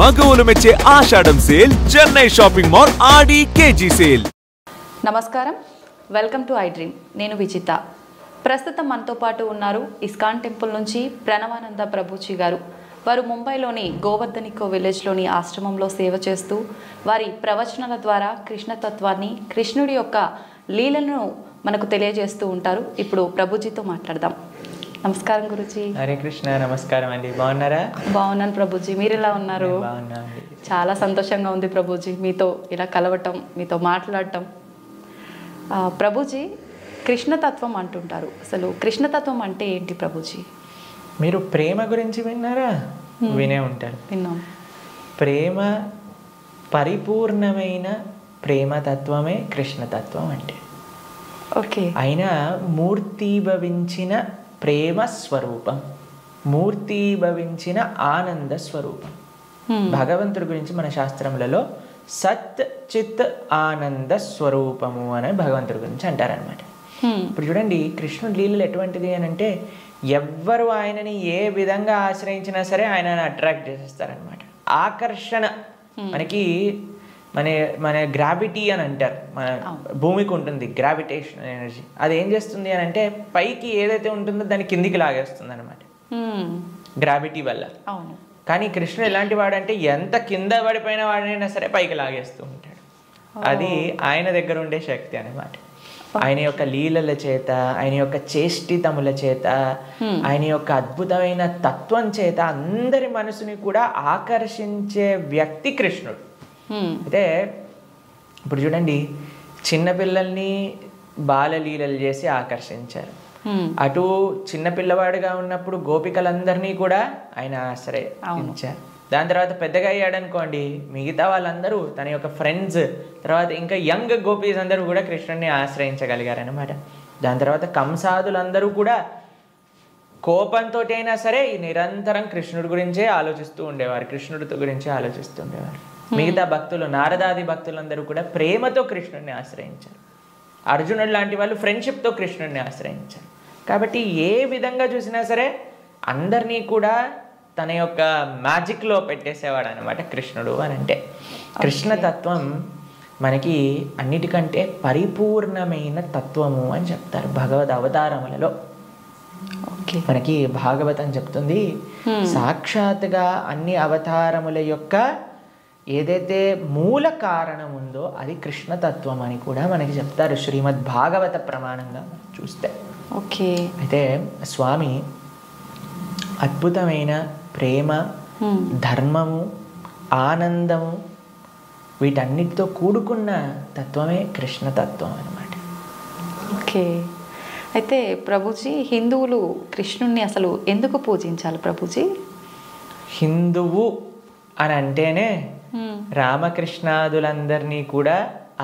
మగవులు మెచ్చే ఆషాఢం sale Chennai shopping mall ఆడి KG sale. నమస్కారం, welcome to I dream. నేను విజిత. ప్రస్తుతం మనతో పాటు ఉన్నారు ఇస్కాన్ టెంపుల్ నుంచి ప్రణవానంద ప్రభుజీ గారు. వారు ముంబైలోని గోవర్ధనికో విలేజ్లోని ఆశ్రమంలో సేవ చేస్తూ వారి ప్రవచనాల ద్వారా కృష్ణతత్వాన్ని, కృష్ణుడి యొక్క లీలను మనకు తెలియజేస్తూ ఉంటారు. ఇప్పుడు ప్రభుజీతో మాట్లాడదాం. నమస్కారం గురుజీ. హరే కృష్ణ. నమస్కారం అండి. బాగున్నారా? బాగున్నాను ప్రభుజీ, మీరు ఎలా ఉన్నారు? బాగున్నాండి. చాలా సంతోషంగా ఉంది ప్రభుజీ మీతో ఇలా కలవటం, మీతో మాట్లాడటం. ప్రభుజీ, కృష్ణతత్వం అంటుంటారు. అసలు కృష్ణతత్వం అంటే ఏంటి ప్రభుజీ? మీరు ప్రేమ గురించి విన్నారా? వినే ఉంటారు. విన్నాం. ప్రేమ, పరిపూర్ణమైన ప్రేమతత్వమే కృష్ణతత్వం అంటే. ఓకే. అయినా మూర్తీభవించిన ప్రేమ స్వరూపం, మూర్తీభవించిన ఆనంద స్వరూపం. భగవంతుడి గురించి మన శాస్త్రములలో సత్ చిత్ ఆనంద స్వరూపము అని భగవంతుడి గురించి అంటారనమాట. ఇప్పుడు చూడండి, కృష్ణుడి లీలలు ఎటువంటిది అని అంటే, ఎవ్వరు ఆయనని ఏ విధంగా ఆశ్రయించినా సరే ఆయనని అట్రాక్ట్ చేసేస్తారనమాట. ఆకర్షణ మనకి మన గ్రావిటీ అని అంటారు. మన భూమికి ఉంటుంది గ్రావిటేషన్ ఎనర్జీ. అది ఏం చేస్తుంది అని అంటే, పైకి ఏదైతే ఉంటుందో దాన్ని కిందికి లాగేస్తుంది అనమాట గ్రావిటీ వల్ల. కానీ కృష్ణుడు ఎలాంటి వాడంటే, ఎంత కింద పడిపోయిన వాడినైనా సరే పైకి లాగేస్తూ ఉంటాడు. అది ఆయన దగ్గర ఉండే శక్తి అనమాట. ఆయన యొక్క లీలల చేత, ఆయన యొక్క చేష్టితముల చేత, ఆయన యొక్క అద్భుతమైన తత్వం చేత అందరి మనసుని కూడా ఆకర్షించే వ్యక్తి కృష్ణుడు. అయితే ఇప్పుడు చూడండి, చిన్నపిల్లల్ని బాలలీలలు చేసి ఆకర్షించారు. అటు చిన్నపిల్లవాడుగా ఉన్నప్పుడు గోపికలందరినీ కూడా ఆయన ఆశ్రయించారు. దాని తర్వాత పెద్దగా అయ్యాడనుకోండి, మిగతా వాళ్ళందరూ తన యొక్క ఫ్రెండ్స్, తర్వాత ఇంకా యంగ్ గోపీస్ అందరూ కూడా కృష్ణుడిని ఆశ్రయించగలిగారనమాట. దాని తర్వాత కంసాదులందరూ కూడా కోపంతో అయినా సరే నిరంతరం కృష్ణుడి గురించే ఆలోచిస్తూ ఉండేవారు, కృష్ణుడితో గురించే ఆలోచిస్తూ ఉండేవారు. మిగతా భక్తులు, నారదాది భక్తులందరూ కూడా ప్రేమతో కృష్ణుడిని ఆశ్రయించారు. అర్జునుడు లాంటి వాళ్ళు ఫ్రెండ్షిప్తో కృష్ణుడిని ఆశ్రయించారు. కాబట్టి ఏ విధంగా చూసినా సరే అందరినీ కూడా తన యొక్క మ్యాజిక్లో పెట్టేసేవాడు అనమాట కృష్ణుడు అని అంటే. కృష్ణతత్వం మనకి అన్నిటికంటే పరిపూర్ణమైన తత్వము అని చెప్తారు భగవద్ అవతారములలో. మనకి భాగవతం చెప్తుంది, సాక్షాత్తుగా అన్ని అవతారముల యొక్క ఏదైతే మూల కారణం ఉందో అది కృష్ణతత్వం అని కూడా మనకి చెప్తారు శ్రీమద్ భాగవత ప్రమాణంగా చూస్తే. ఓకే. అయితే స్వామి అద్భుతమైన ప్రేమ, ధర్మము, ఆనందము వీటన్నిటితో కూడుకున్న తత్వమే కృష్ణతత్వం అన్నమాట. ఓకే. అయితే ప్రభుజీ, హిందువులు కృష్ణుణ్ణి అసలు ఎందుకు పూజించాలి ప్రభుజీ? హిందువు అని అంటేనే రామకృష్ణాదులందరినీ కూడా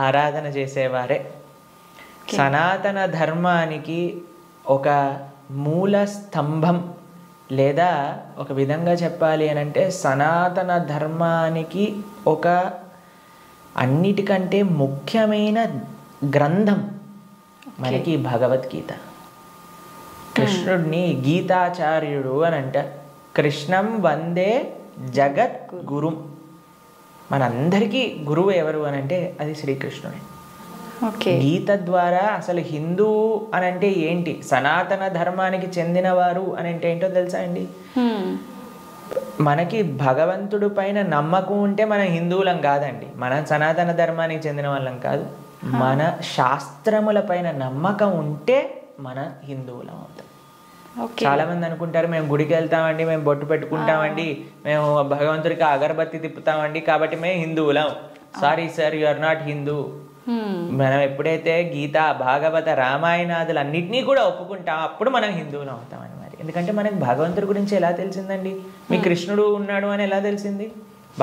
ఆరాధన చేసేవారే. సనాతన ధర్మానికి ఒక మూల స్తంభం, లేదా ఒక విధంగా చెప్పాలి అని అంటే సనాతన ధర్మానికి ఒక అన్నిటికంటే ముఖ్యమైన గ్రంథం మనకి భగవద్గీత. కృష్ణుడిని గీతాచార్యుడు అని అంటారు. కృష్ణం వందే జగత్ గురు. మనందరికీ గురువు ఎవరు అని అంటే అది శ్రీకృష్ణుడే. గీత ద్వారా అసలు హిందువు అని అంటే ఏంటి, సనాతన ధర్మానికి చెందినవారు అని అంటే ఏంటో తెలుసా అండి? మనకి భగవంతుడి పైన నమ్మకం ఉంటే మనం హిందువులం కాదండి, మనం సనాతన ధర్మానికి చెందిన వాళ్ళం కాదు. మన శాస్త్రముల పైన నమ్మకం ఉంటే మన హిందువులం అవుతాం. చాలా మంది అనుకుంటారు, మేము గుడికి వెళ్తామండి, మేము బొట్టు పెట్టుకుంటామండి, మేము భగవంతుడికి అగరబత్తి తిప్పుతామండి కాబట్టి మేము హిందువులం. Sorry sir, you are not Hindu. మనం ఎప్పుడైతే గీత, భాగవత, రామాయణాదులు అన్నిటినీ కూడా ఒప్పుకుంటాం అప్పుడు మనం హిందువులు అవుతామని. మరి ఎందుకంటే మనకి భగవంతుడి గురించి ఎలా తెలిసిందండి? మీ కృష్ణుడు ఉన్నాడు అని ఎలా తెలిసింది?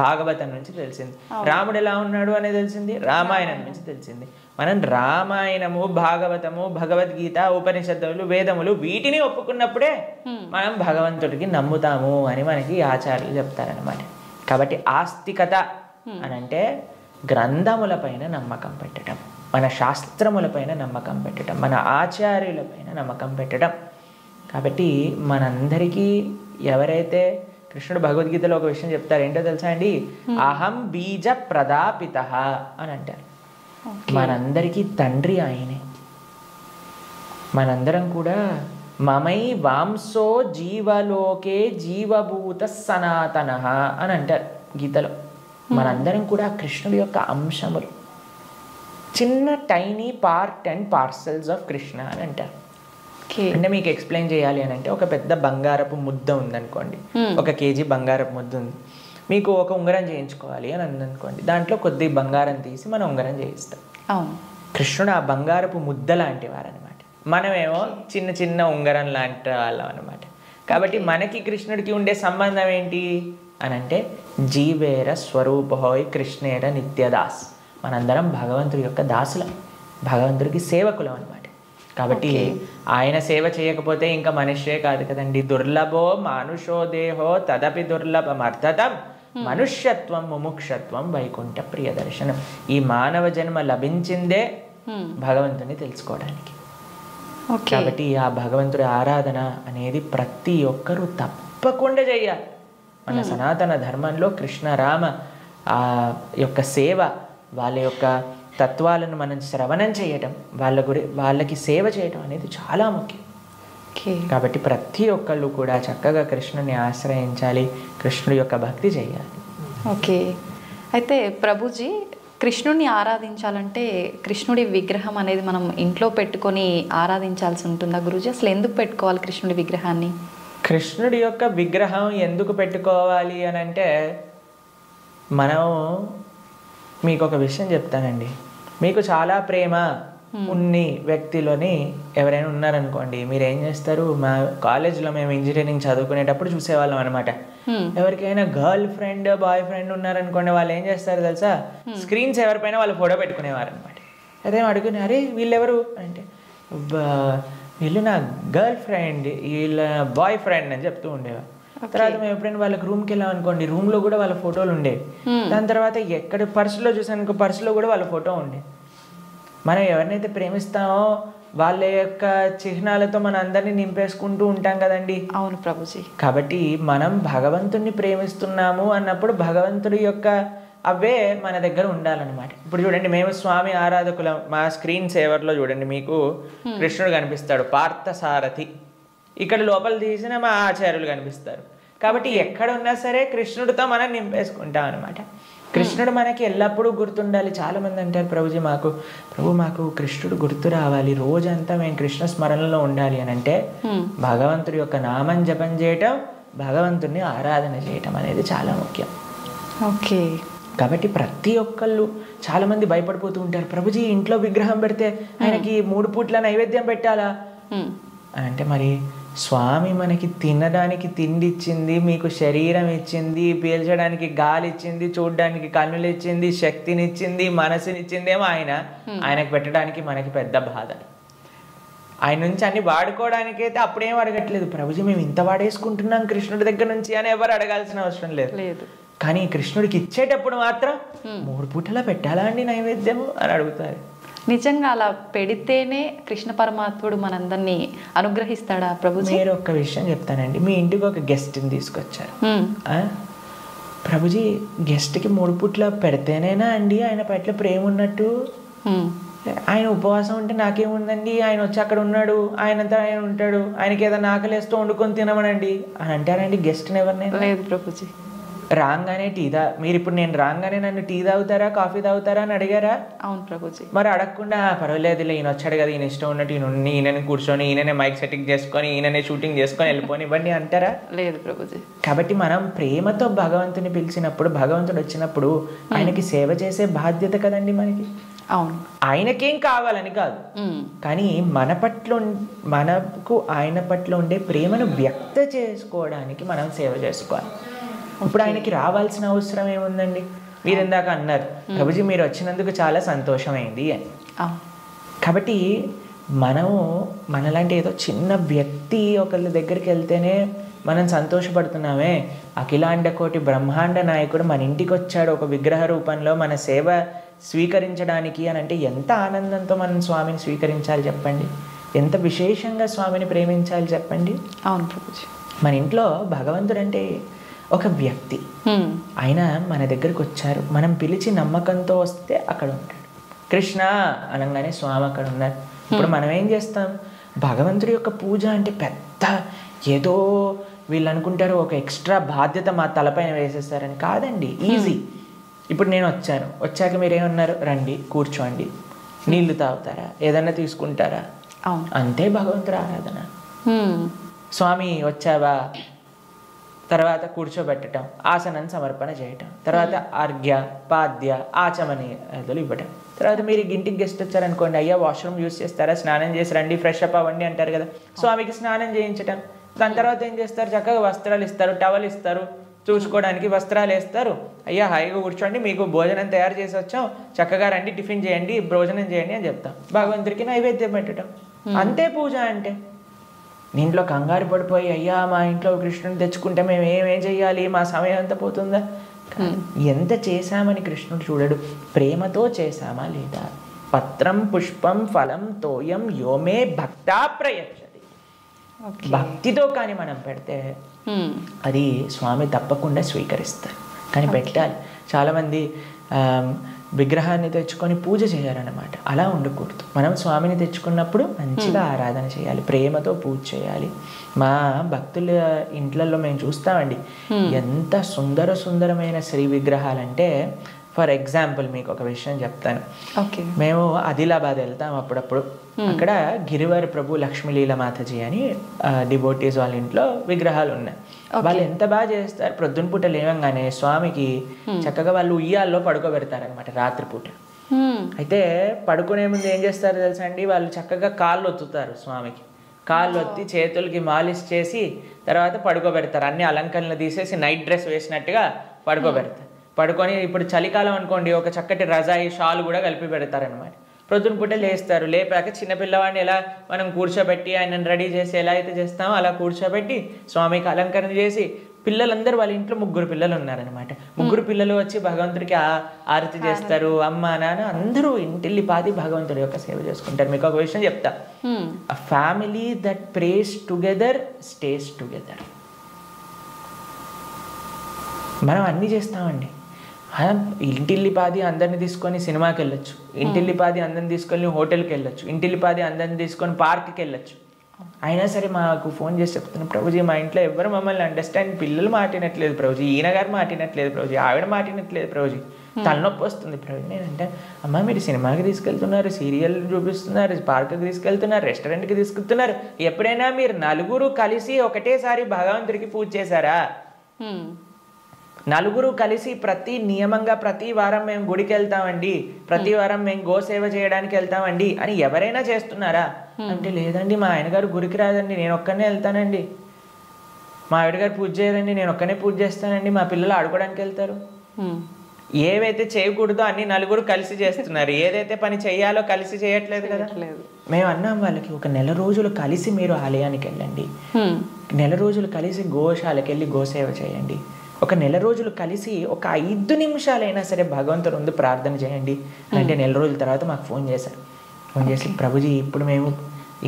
భాగవతం నుంచి తెలిసింది. రాముడు ఎలా ఉన్నాడు అని తెలిసింది రామాయణం నుంచి తెలిసింది. మనం రామాయణము, భాగవతము, భగవద్గీత, ఉపనిషత్తులు, వేదములు వీటిని ఒప్పుకున్నప్పుడే మనం భగవంతుడికి నమ్ముతాము అని మనకి ఆచార్యులు చెప్తారనమాట. కాబట్టి ఆస్తికత అని అంటే గ్రంథములపైన నమ్మకం పెట్టడం, మన శాస్త్రములపైన నమ్మకం పెట్టడం, మన ఆచార్యులపైన నమ్మకం పెట్టడం. కాబట్టి మనందరికీ ఎవరైతే కృష్ణుడు భగవద్గీతలో ఒక విషయం చెప్తారు, ఏంటో తెలుసా అండి? అహం బీజ ప్రదాపిత అని అంటారు. మనందరికీ తండ్రి ఆయనే. మనందరం కూడా మమై వాంసో జీవలోకే జీవభూత సనాతన అని అంటారు గీతలో. మనందరం కూడా కృష్ణుడి యొక్క అంశములు, చిన్న tiny part and parcels of Krishna అని అంటారు. అంటే మీకు ఎక్స్ప్లెయిన్ చేయాలి అని అంటే, ఒక పెద్ద బంగారపు ముద్ద ఉందనుకోండి, 1 kg బంగారపు ముద్ద ఉంది, మీకు ఒక ఉంగరం చేయించుకోవాలి అని అందనుకోండి, దాంట్లో కొద్ది బంగారం తీసి మనం ఉంగరం చేయిస్తాం. కృష్ణుడు ఆ బంగారపు ముద్ద లాంటి వారు అనమాట, మనమేమో చిన్న చిన్న ఉంగరం లాంటి వాళ్ళం అనమాట. కాబట్టి మనకి కృష్ణుడికి ఉండే సంబంధం ఏంటి అని అంటే, జీవేర స్వరూపహోయ్ కృష్ణేర నిత్యదాస్. మనందరం భగవంతుడి యొక్క దాసులం, భగవంతుడికి సేవకులం అనమాట. కాబట్టి ఆయన సేవ చేయకపోతే ఇంకా మనిషే కాదు కదండి. దుర్లభో మానుషో దేహో తదపి దుర్లభమర్థతం మనుష్యత్వం ముముక్షత్వం వైకుంఠ ప్రియదర్శనం. ఈ మానవ జన్మ లభించిందే భగవంతుని తెలుసుకోవడానికి. కాబట్టి ఆ భగవంతుడి ఆరాధన అనేది ప్రతి ఒక్కరూ తప్పకుండా చేయాలి. మన సనాతన ధర్మంలో కృష్ణ రామ ఆ యొక్క సేవ, వాళ్ళ యొక్క తత్వాలను మనం శ్రవణం చేయటం, వాళ్ళకి సేవ చేయటం అనేది చాలా ముఖ్యం. కాబట్టి ప్రతి ఒక్కళ్ళు కూడా చక్కగా కృష్ణుని ఆశ్రయించాలి, కృష్ణుడి యొక్క భక్తి చేయాలి. ఓకే, అయితే ప్రభుజీ, కృష్ణుడిని ఆరాధించాలంటే కృష్ణుడి విగ్రహం అనేది మనం ఇంట్లో పెట్టుకొని ఆరాధించాల్సి ఉంటుందా గురూజీ? అసలు ఎందుకు పెట్టుకోవాలి కృష్ణుడి విగ్రహాన్ని? కృష్ణుడి యొక్క విగ్రహం ఎందుకు పెట్టుకోవాలి అని అంటే, మనం మీకు ఒక విషయం చెప్తానండి. మీకు చాలా ప్రేమ ఉన్ని వ్యక్తిలోని ఎవరైనా ఉన్నారనుకోండి, మీరు ఏం చేస్తారు? మా కాలేజ్లో మేము ఇంజనీరింగ్ చదువుకునేటప్పుడు చూసేవాళ్ళం అనమాట. ఎవరికైనా గర్ల్ ఫ్రెండ్ బాయ్ ఫ్రెండ్ ఉన్నారనుకోండి, వాళ్ళు ఏం చేస్తారు తెలుసా? స్క్రీన్స్ ఎవరిపైన వాళ్ళు ఫోటో పెట్టుకునేవారు అనమాట. అదేం అడుగుని, అరే వీళ్ళెవరు అంటే, వీళ్ళు నా గర్ల్ ఫ్రెండ్, వీళ్ళ బాయ్ ఫ్రెండ్ అని చెప్తూ ఉండేవారు. తర్వాత మేము ఎప్పుడైనా వాళ్ళకి రూమ్కి వెళ్ళాం అనుకోండి, రూమ్లో కూడా వాళ్ళ ఫోటోలు ఉండేవి. దాని తర్వాత ఎక్కడ పర్సులో చూసాను, పర్సులో కూడా వాళ్ళ ఫోటో ఉండే. మనం ఎవరినైతే ప్రేమిస్తామో వాళ్ళ యొక్క చిహ్నాలతో మన అందరినీ నింపేసుకుంటూ ఉంటాం కదండి. అవును ప్రభుజీ. కాబట్టి మనం భగవంతుడిని ప్రేమిస్తున్నాము అన్నప్పుడు భగవంతుడి యొక్క అవే మన దగ్గర ఉండాలన్నమాట. ఇప్పుడు చూడండి, మేము స్వామి ఆరాధకులం. మా స్క్రీన్ సేవర్లో చూడండి, మీకు కృష్ణుడు కనిపిస్తాడు, పార్థసారథి. ఇక్కడ లోపల తీసిన మా ఆచార్యులు కనిపిస్తారు. కాబట్టి ఎక్కడ ఉన్నా సరే కృష్ణుడితో మనం నింపేసుకుంటాం అనమాట. కృష్ణుడు మనకి ఎల్లప్పుడూ గుర్తుండాలి. చాలామంది అంటారు, ప్రభుజీ మాకు కృష్ణుడు గుర్తు రావాలి, రోజంతా మేము కృష్ణ స్మరణలో ఉండాలి అని అంటే, భగవంతుడి యొక్క నామం జపం చేయటం, భగవంతుడిని ఆరాధన చేయటం అనేది చాలా ముఖ్యం. ఓకే. కాబట్టి ప్రతి ఒక్కళ్ళు చాలామంది భయపడిపోతూ ఉంటారు, ప్రభుజీ ఇంట్లో విగ్రహం పెడితే ఆయనకి 3 పూట్ల నైవేద్యం పెట్టాలా అంటే, మరి స్వామి మనకి తినడానికి తిండి ఇచ్చింది, మీకు శరీరం ఇచ్చింది, పీల్చడానికి గాలి ఇచ్చింది, చూడడానికి కన్నులు ఇచ్చింది, శక్తినిచ్చింది, మనసునిచ్చిందేమో ఆయనకు పెట్టడానికి మనకి పెద్ద బాధ. ఆయన నుంచి అన్ని వాడుకోవడానికైతే అప్పుడేం అడగట్లేదు, ప్రభుజీ మేము ఇంత వాడేసుకుంటున్నాం కృష్ణుడి దగ్గర నుంచి అని ఎవరు అడగాల్సిన అవసరం లేదు. కానీ కృష్ణుడికి ఇచ్చేటప్పుడు మాత్రం 3 పూటలా పెట్టాలా అండి నైవేద్యము అని అడుగుతారు. నిజంగా అలా పెడితేనే కృష్ణ పరమాత్ముడు మనందరినీ అనుగ్రహిస్తాడా ప్రభుజీ? మీరు ఒక్క విషయం చెప్తానండి. మీ ఇంటికి ఒక గెస్ట్ని తీసుకొచ్చారు, ప్రభుజీ గెస్ట్కి 3 పూట్ల పెడితేనేనా అండి ఆయన పట్ల ప్రేమ ఉన్నట్టు? ఆయన ఉపవాసం ఉంటే నాకేముందండి, ఆయన వచ్చి అక్కడ ఉన్నాడు, ఆయనంతా ఆయన ఉంటాడు, ఆయనకి ఏదైనా ఆకలేస్తూ వండుకొని తినమనండి అని అంటారండి గెస్ట్ని ఎవరినైనా? లేదు ప్రభుజీ. రాగానే మీరు ఇప్పుడు నేను రాగానే నన్ను టీ తాగుతారా కాఫీ తాగుతారా అని అడిగారా? అవును ప్రభుజీ. మరి అడగకుండా పర్వాలేదులే ఈయన వచ్చాడు కదా, ఈయన ఇష్టం ఉన్నట్టు ఈయనని కూర్చొని, ఈయననే మైక్ సెట్టింగ్ చేసుకొని, ఈయననే షూటింగ్ చేసుకొని వెళ్ళిపోని ఇవ్వండి అంటారా? లేదు ప్రభుజీ. కాబట్టి మనం ప్రేమతో భగవంతుని పిలిచినప్పుడు, భగవంతుడు వచ్చినప్పుడు ఆయనకి సేవ చేసే బాధ్యత కదండి మనకి. అవును. ఆయనకేం కావాలని కాదు, కానీ మనకు ఆయన పట్ల ఉండే ప్రేమను వ్యక్త చేసుకోవడానికి మనం సేవ చేసుకోవాలి. ఇప్పుడు ఆయనకి రావాల్సిన అవసరం ఏముందండి? మీరు ఇందాక అన్నారు, ప్రభుజీ మీరు వచ్చినందుకు చాలా సంతోషమైంది అని. కాబట్టి మనలాంటి ఏదో చిన్న వ్యక్తి ఒకళ్ళ దగ్గరికి వెళ్తేనే మనం సంతోషపడుతున్నామే. అఖిలాండ కోటి బ్రహ్మాండ నాయకుడు మన ఇంటికి వచ్చాడు ఒక విగ్రహ రూపంలో మన సేవ స్వీకరించడానికి అని అంటే, ఎంత ఆనందంతో మనం స్వామిని స్వీకరించాలి చెప్పండి, ఎంత విశేషంగా స్వామిని ప్రేమించాలి చెప్పండి. అవును ప్రభుజీ. మన ఇంట్లో భగవంతుడు అంటే ఒక వ్యక్తి. ఆయన మన దగ్గరికి వచ్చారు, మనం పిలిచి నమ్మకంతో వస్తే అక్కడ ఉంటాడు. కృష్ణ అనగానే స్వామి అక్కడ ఉన్నారు. ఇప్పుడు మనం ఏం చేస్తాం? భగవంతుడి యొక్క పూజ అంటే పెద్ద ఏదో వీళ్ళు అనుకుంటారు ఒక ఎక్స్ట్రా బాధ్యత మా తలపైన వేసేస్తారని. కాదండి, ఈజీ. ఇప్పుడు నేను వచ్చాక మీరేమన్నారు? రండి, కూర్చోండి, నీళ్లు తాగుతారా, ఏదన్నా తీసుకుంటారా, అంతే భగవంతుడి ఆరాధన. స్వామి వచ్చావా, తర్వాత కూర్చోబెట్టడం, ఆసనం సమర్పణ చేయటం, తర్వాత అర్ఘ్య పాద్య ఆచమనీయాదులు ఇవ్వటం. తర్వాత మీరు ఇంటికి గెస్ట్ వచ్చారనుకోండి, అయ్యా వాష్రూమ్ యూజ్ చేస్తారా, స్నానం చేసి రండి, ఫ్రెష్ అప్ అవ్వండి అంటారు కదా. స్వామికి స్నానం చేయించటం. దాని తర్వాత ఏం చేస్తారు? చక్కగా వస్త్రాలు ఇస్తారు, టవల్ ఇస్తారు, చూసుకోవడానికి వస్త్రాలు వేస్తారు. అయ్యా హాయిగా కూర్చోండి, మీకు భోజనం తయారు చేసి వచ్చాం, చక్కగా రండి, టిఫిన్ చేయండి, భోజనం చేయండి అని చెప్తాం. భగవంతుడికి నైవేద్యం పెట్టడం, అంతే పూజ అంటే. ఇంట్లో కంగారు పడిపోయి అయ్యా మా ఇంట్లో కృష్ణుని తెచ్చుకుంటే మేము ఏమేం చెయ్యాలి, మా సమయం అంతా పోతుందా? ఎంత చేశామని కృష్ణుడు చూడడు, ప్రేమతో చేశామా లేదా. పత్రం పుష్పం ఫలం తోయం యోమే భక్తా ప్రయచ్చతి. భక్తితో కానీ మనం పెడితే అది స్వామి తప్పకుండా స్వీకరిస్తారు. కానీ పెట్టాలి. చాలామంది విగ్రహాన్ని తెచ్చుకొని పూజ చేయాలన్నమాట. అలా ఉండకూడదు. మనం స్వామిని తెచ్చుకున్నప్పుడు మంచిగా ఆరాధన చేయాలి, ప్రేమతో పూజ చేయాలి. మా భక్తుల ఇంట్లలో మేము చూస్తామండి, ఎంత సుందరమైన శ్రీ విగ్రహాలంటే. ఫర్ ఎగ్జాంపుల్ మీకు ఒక విషయం చెప్తాను. మేము ఆదిలాబాద్ వెళ్తాం అప్పుడప్పుడు. అక్కడ గిరివర్ ప్రభు లక్ష్మీలీల మాతాజీ అని డివోటీస్ వాళ్ళ ఇంట్లో విగ్రహాలు ఉన్నాయి. వాళ్ళు ఎంత బాగా చేస్తారు, ప్రొద్దున పూట లేవంగానే స్వామికి చక్కగా వాళ్ళు ఉయ్యాల్లో పడుకోబెడతారు అనమాట రాత్రిపూట. అయితే పడుకునే ముందు ఏం చేస్తారు తెలుసా అండి, వాళ్ళు చక్కగా కాళ్ళు ఒత్తుతారు స్వామికి. కాళ్ళు ఒత్తి చేతులకి మాలిష్ చేసి తర్వాత పడుకోబెడతారు. అన్ని అలంకరణలు తీసేసి నైట్ డ్రెస్ వేసినట్టుగా పడుకోబెడతారు. పడుకొని ఇప్పుడు చలికాలం అనుకోండి, ఒక చక్కటి రజాయి షాల్ కూడా కలిపి పెడతారనమాట. ప్రొద్దున పూట లేస్తారు. లేపాక చిన్నపిల్లవాడిని ఎలా మనం కూర్చోబెట్టి ఆయనను రెడీ చేసి ఎలా అయితే చేస్తామో అలా కూర్చోబెట్టి స్వామికి అలంకరణ చేసి, పిల్లలందరూ వాళ్ళ ఇంట్లో 3 పిల్లలు ఉన్నారనమాట. 3 పిల్లలు వచ్చి భగవంతుడికి ఆరతి చేస్తారు. అమ్మ నాన్న అందరూ ఇంటిల్లిపాది భగవంతుడి యొక్క సేవ చేసుకుంటారు. మీకు ఒక విషయం చెప్తా, a family that praise together stays together. మనం అన్నీ చేస్తామండి. ఇంటిల్లిపాది అందరిని తీసుకొని సినిమాకి వెళ్ళొచ్చు, ఇంటిల్లిపాది అందరిని తీసుకొని హోటల్కి వెళ్ళొచ్చు, ఇంటిల్లిపాది అందరిని తీసుకొని పార్క్కి వెళ్ళొచ్చు. అయినా సరే మాకు ఫోన్ చేసి చెప్తున్నాను, ప్రభుజీ మా ఇంట్లో ఎవరు మమ్మల్ని అండర్స్టాండ్, పిల్లలు మాటినట్లేదు ప్రభుజీ, ఈయన గారు మాటినట్లేదు ప్రభుజీ, ఆవిడ మాటినట్లేదు ప్రభుజీ, తలనొప్పి వస్తుంది ప్రభుజీ. నేనంటే అమ్మ మీరు సినిమాకి తీసుకెళ్తున్నారు, సీరియల్ చూపిస్తున్నారు, పార్క్కి తీసుకెళ్తున్నారు, రెస్టారెంట్కి తీసుకెళ్తున్నారు, ఎప్పుడైనా మీరు నలుగురు కలిసి ఒకటేసారి భగవంతుడికి పూజ చేశారా? నలుగురు కలిసి నియమంగా ప్రతి వారం మేము గుడికి వెళ్తామండి, ప్రతి వారం మేము గోసేవ చేయడానికి వెళ్తామండి అని ఎవరైనా చేస్తున్నారా అంటే, లేదండి మా ఆయన గారు గుడికి రాదండి, నేను ఒక్కనే వెళ్తానండి, మా ఆవిడ గారు పూజ చేయరండి, నేను ఒక్కనే పూజ చేస్తానండి, మా పిల్లలు ఆడుకోవడానికి వెళ్తారు. ఏవైతే చేయకూడదో అన్ని నలుగురు కలిసి చేస్తున్నారు, ఏదైతే పని చెయ్యాలో కలిసి చేయట్లేదు కదా. మేము అన్నాం వాళ్ళకి, ఒక నెల రోజులు కలిసి మీరు ఆలయానికి వెళ్ళండి, నెల రోజులు కలిసి గోశాలకు వెళ్ళి గోసేవ చేయండి, ఒక నెల రోజులు కలిసి ఒక 5 నిమిషాలైనా సరే భగవంతుడు ముందు ప్రార్థన చేయండి అంటే, నెల రోజుల తర్వాత మాకు ఫోన్ చేశారు. ఫోన్ చేసి ప్రభుజీ ఇప్పుడు మేము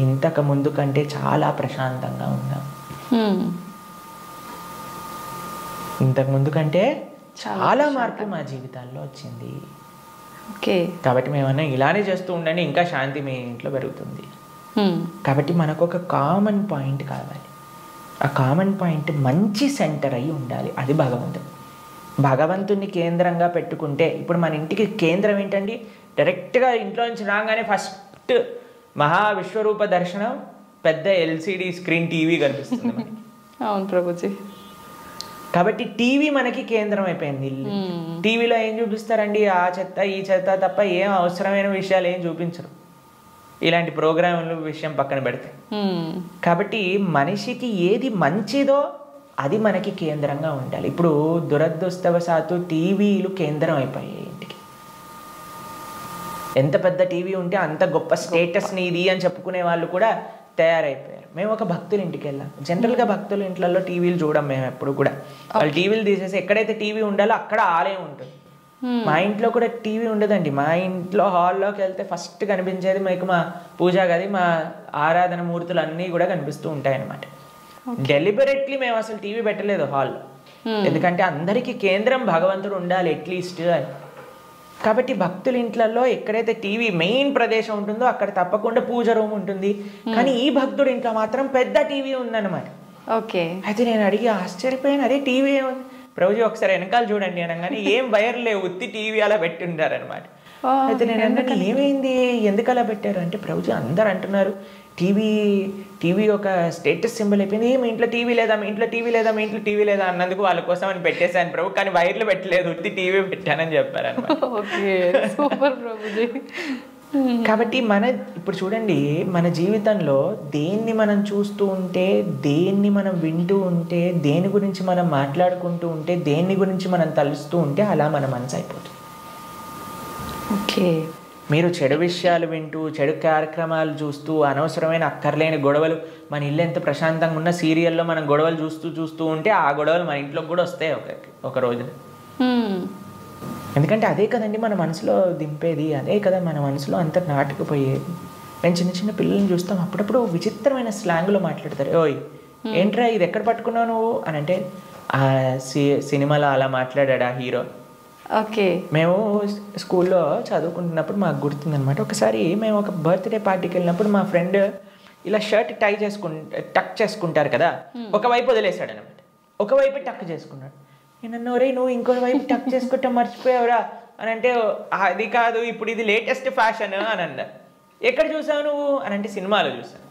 ఇంతకు ముందు కంటే చాలా ప్రశాంతంగా ఉన్నాం, ఇంతకు ముందు కంటే చాలా మార్పు మా జీవితాల్లో వచ్చింది. కాబట్టి మేమన్నా ఇలానే చేస్తూ ఉండండి, ఇంకా శాంతి మీ ఇంట్లో పెరుగుతుంది. కాబట్టి మనకు ఒక కామన్ పాయింట్ కావాలి. ఆ కామన్ పాయింట్ మంచి సెంటర్ అయి ఉండాలి, అది భగవంతుడు. భగవంతుని కేంద్రంగా పెట్టుకుంటే, ఇప్పుడు మన ఇంటికి కేంద్రం ఏంటండి, డైరెక్ట్గా ఇంట్లో నుంచి రాగానే ఫస్ట్ మహావిశ్వరూప దర్శనం, పెద్ద ఎల్సిడి స్క్రీన్ టీవీ కనిపిస్తుంది మనకి. అవును ప్రభుజీ. కాబట్టి టీవీ మనకి కేంద్రం అయిపోయింది. టీవీలో ఏం చూపిస్తారండి, ఆ చెత్త ఈ చెత్త తప్ప ఏం అవసరమైన విషయాలు ఏం చూపించరు, ఇలాంటి ప్రోగ్రాంల విషయం పక్కన పెడితే. కాబట్టి మనిషికి ఏది మంచిదో అది మనకి కేంద్రంగా ఉండాలి. ఇప్పుడు దురదృష్టవశాత్తు టీవీలు కేంద్రం అయిపోయాయి ఇంటికి. ఎంత పెద్ద టీవీ ఉంటే అంత గొప్ప స్టేటస్ నీది అని చెప్పుకునే వాళ్ళు కూడా తయారైపోయారు. మేము ఒక భక్తుల ఇంటికి వెళ్ళాం. జనరల్గా భక్తుల ఇంట్లలో టీవీలు చూడం మేము ఎప్పుడు కూడా. వాళ్ళు టీవీలు తీసేసి ఎక్కడైతే టీవీ ఉండాలో అక్కడ ఆలయం ఉంటుంది. మా ఇంట్లో కూడా టీవీ ఉండదండి. మా ఇంట్లో హాల్లోకి వెళ్తే ఫస్ట్ కనిపించేది మీకు మా పూజా గది, మా ఆరాధన మూర్తులు అన్నీ కూడా కనిపిస్తూ ఉంటాయి అన్నమాట. డెలిబరేట్లీ మేము అసలు టీవీ పెట్టలేదు హాల్లో. ఎందుకంటే అందరికీ కేంద్రం భగవంతుడు ఉండాలి అట్లీస్ట్ అని. కాబట్టి భక్తుల ఇంట్లలో ఎక్కడైతే టీవీ మెయిన్ ప్రదేశం ఉంటుందో అక్కడ తప్పకుండా పూజ రూమ్ ఉంటుంది. కానీ ఈ భక్తుడి ఇంట్లో మాత్రం పెద్ద టీవీ ఉందన్నమాట. ఓకే. అయితే నేను అడిగి ఆశ్చర్యపోయాను, అదే టీవీ ఏముంది ప్రభుజీ ఒకసారి వెనకాల చూడండి అనగానే ఏం వైర్ లేవు, ఉత్తి టీవీ అలా పెట్టి ఉంటారనమాట. అయితే నేను అన్నాను ఏమైంది, ఎందుకు అలా పెట్టారు అంటే ప్రభుజీ అందరు అంటున్నారు టీవీ ఒక స్టేటస్ సింబల్ అయిపోయింది, మీ ఇంట్లో టీవీ లేదా, మీ ఇంట్లో టీవీ లేదా, మీ ఇంట్లో టీవీ లేదా అన్నందుకు వాళ్ళ కోసం అని పెట్టేశాను ప్రభు, కానీ వైర్లు పెట్టలేదు, ఉత్తి టీవీ పెట్టానని చెప్పారు అనమాట. కాబట్టి ఇప్పుడు చూడండి మన జీవితంలో దేన్ని మనం చూస్తూ ఉంటే, దేన్ని మనం వింటూ ఉంటే, దేని గురించి మనం మాట్లాడుకుంటూ ఉంటే, దేన్ని గురించి మనం తలుస్తూ ఉంటే అలా మన మనసు అయిపోతుంది. ఓకే. మీరు చెడు విషయాలు వింటూ, చెడు కార్యక్రమాలు చూస్తూ, అనవసరమైన అక్కర్లేని గొడవలు, మన ఇల్లు ఎంత ప్రశాంతంగా ఉన్న సీరియల్లో మనం గొడవలు చూస్తూ ఉంటే ఆ గొడవలు మన ఇంట్లోకి కూడా వస్తాయి ఒక రోజున. ఎందుకంటే అదే కదండి మన మనసులో దింపేది, అదే కదా మన మనసులో అంత నాటుకుపోయేది. నేను చిన్న చిన్న పిల్లల్ని చూస్తాం, అప్పుడప్పుడు విచిత్రమైన స్లాంగ్లో మాట్లాడతారు. ఓయ్ ఏంట్రా ఇది ఎక్కడ పట్టుకున్నావు నువ్వు అని అంటే, ఆ సినిమాలో అలా మాట్లాడా హీరో. ఓకే. మేము స్కూల్లో చదువుకుంటున్నప్పుడు మాకు గుర్తుందనమాట, ఒకసారి మేము ఒక బర్త్డే పార్టీకి వెళ్ళినప్పుడు మా ఫ్రెండ్ ఇలా షర్ట్ టక్ చేసుకుంటారు కదా, ఒకవైపు వదిలేశాడు అనమాట, ఒకవైపు టక్ చేసుకున్నాడు. నేను రే నువ్వు ఇంకో వైపు టక్ చేసుకుంటా మర్చిపోయావురా అని అంటే, అది కాదు ఇప్పుడు ఇది లేటెస్ట్ ఫ్యాషన్ అని అన్నారు. ఎక్కడ చూసావు నువ్వు అని అంటే, సినిమాలో చూసాను.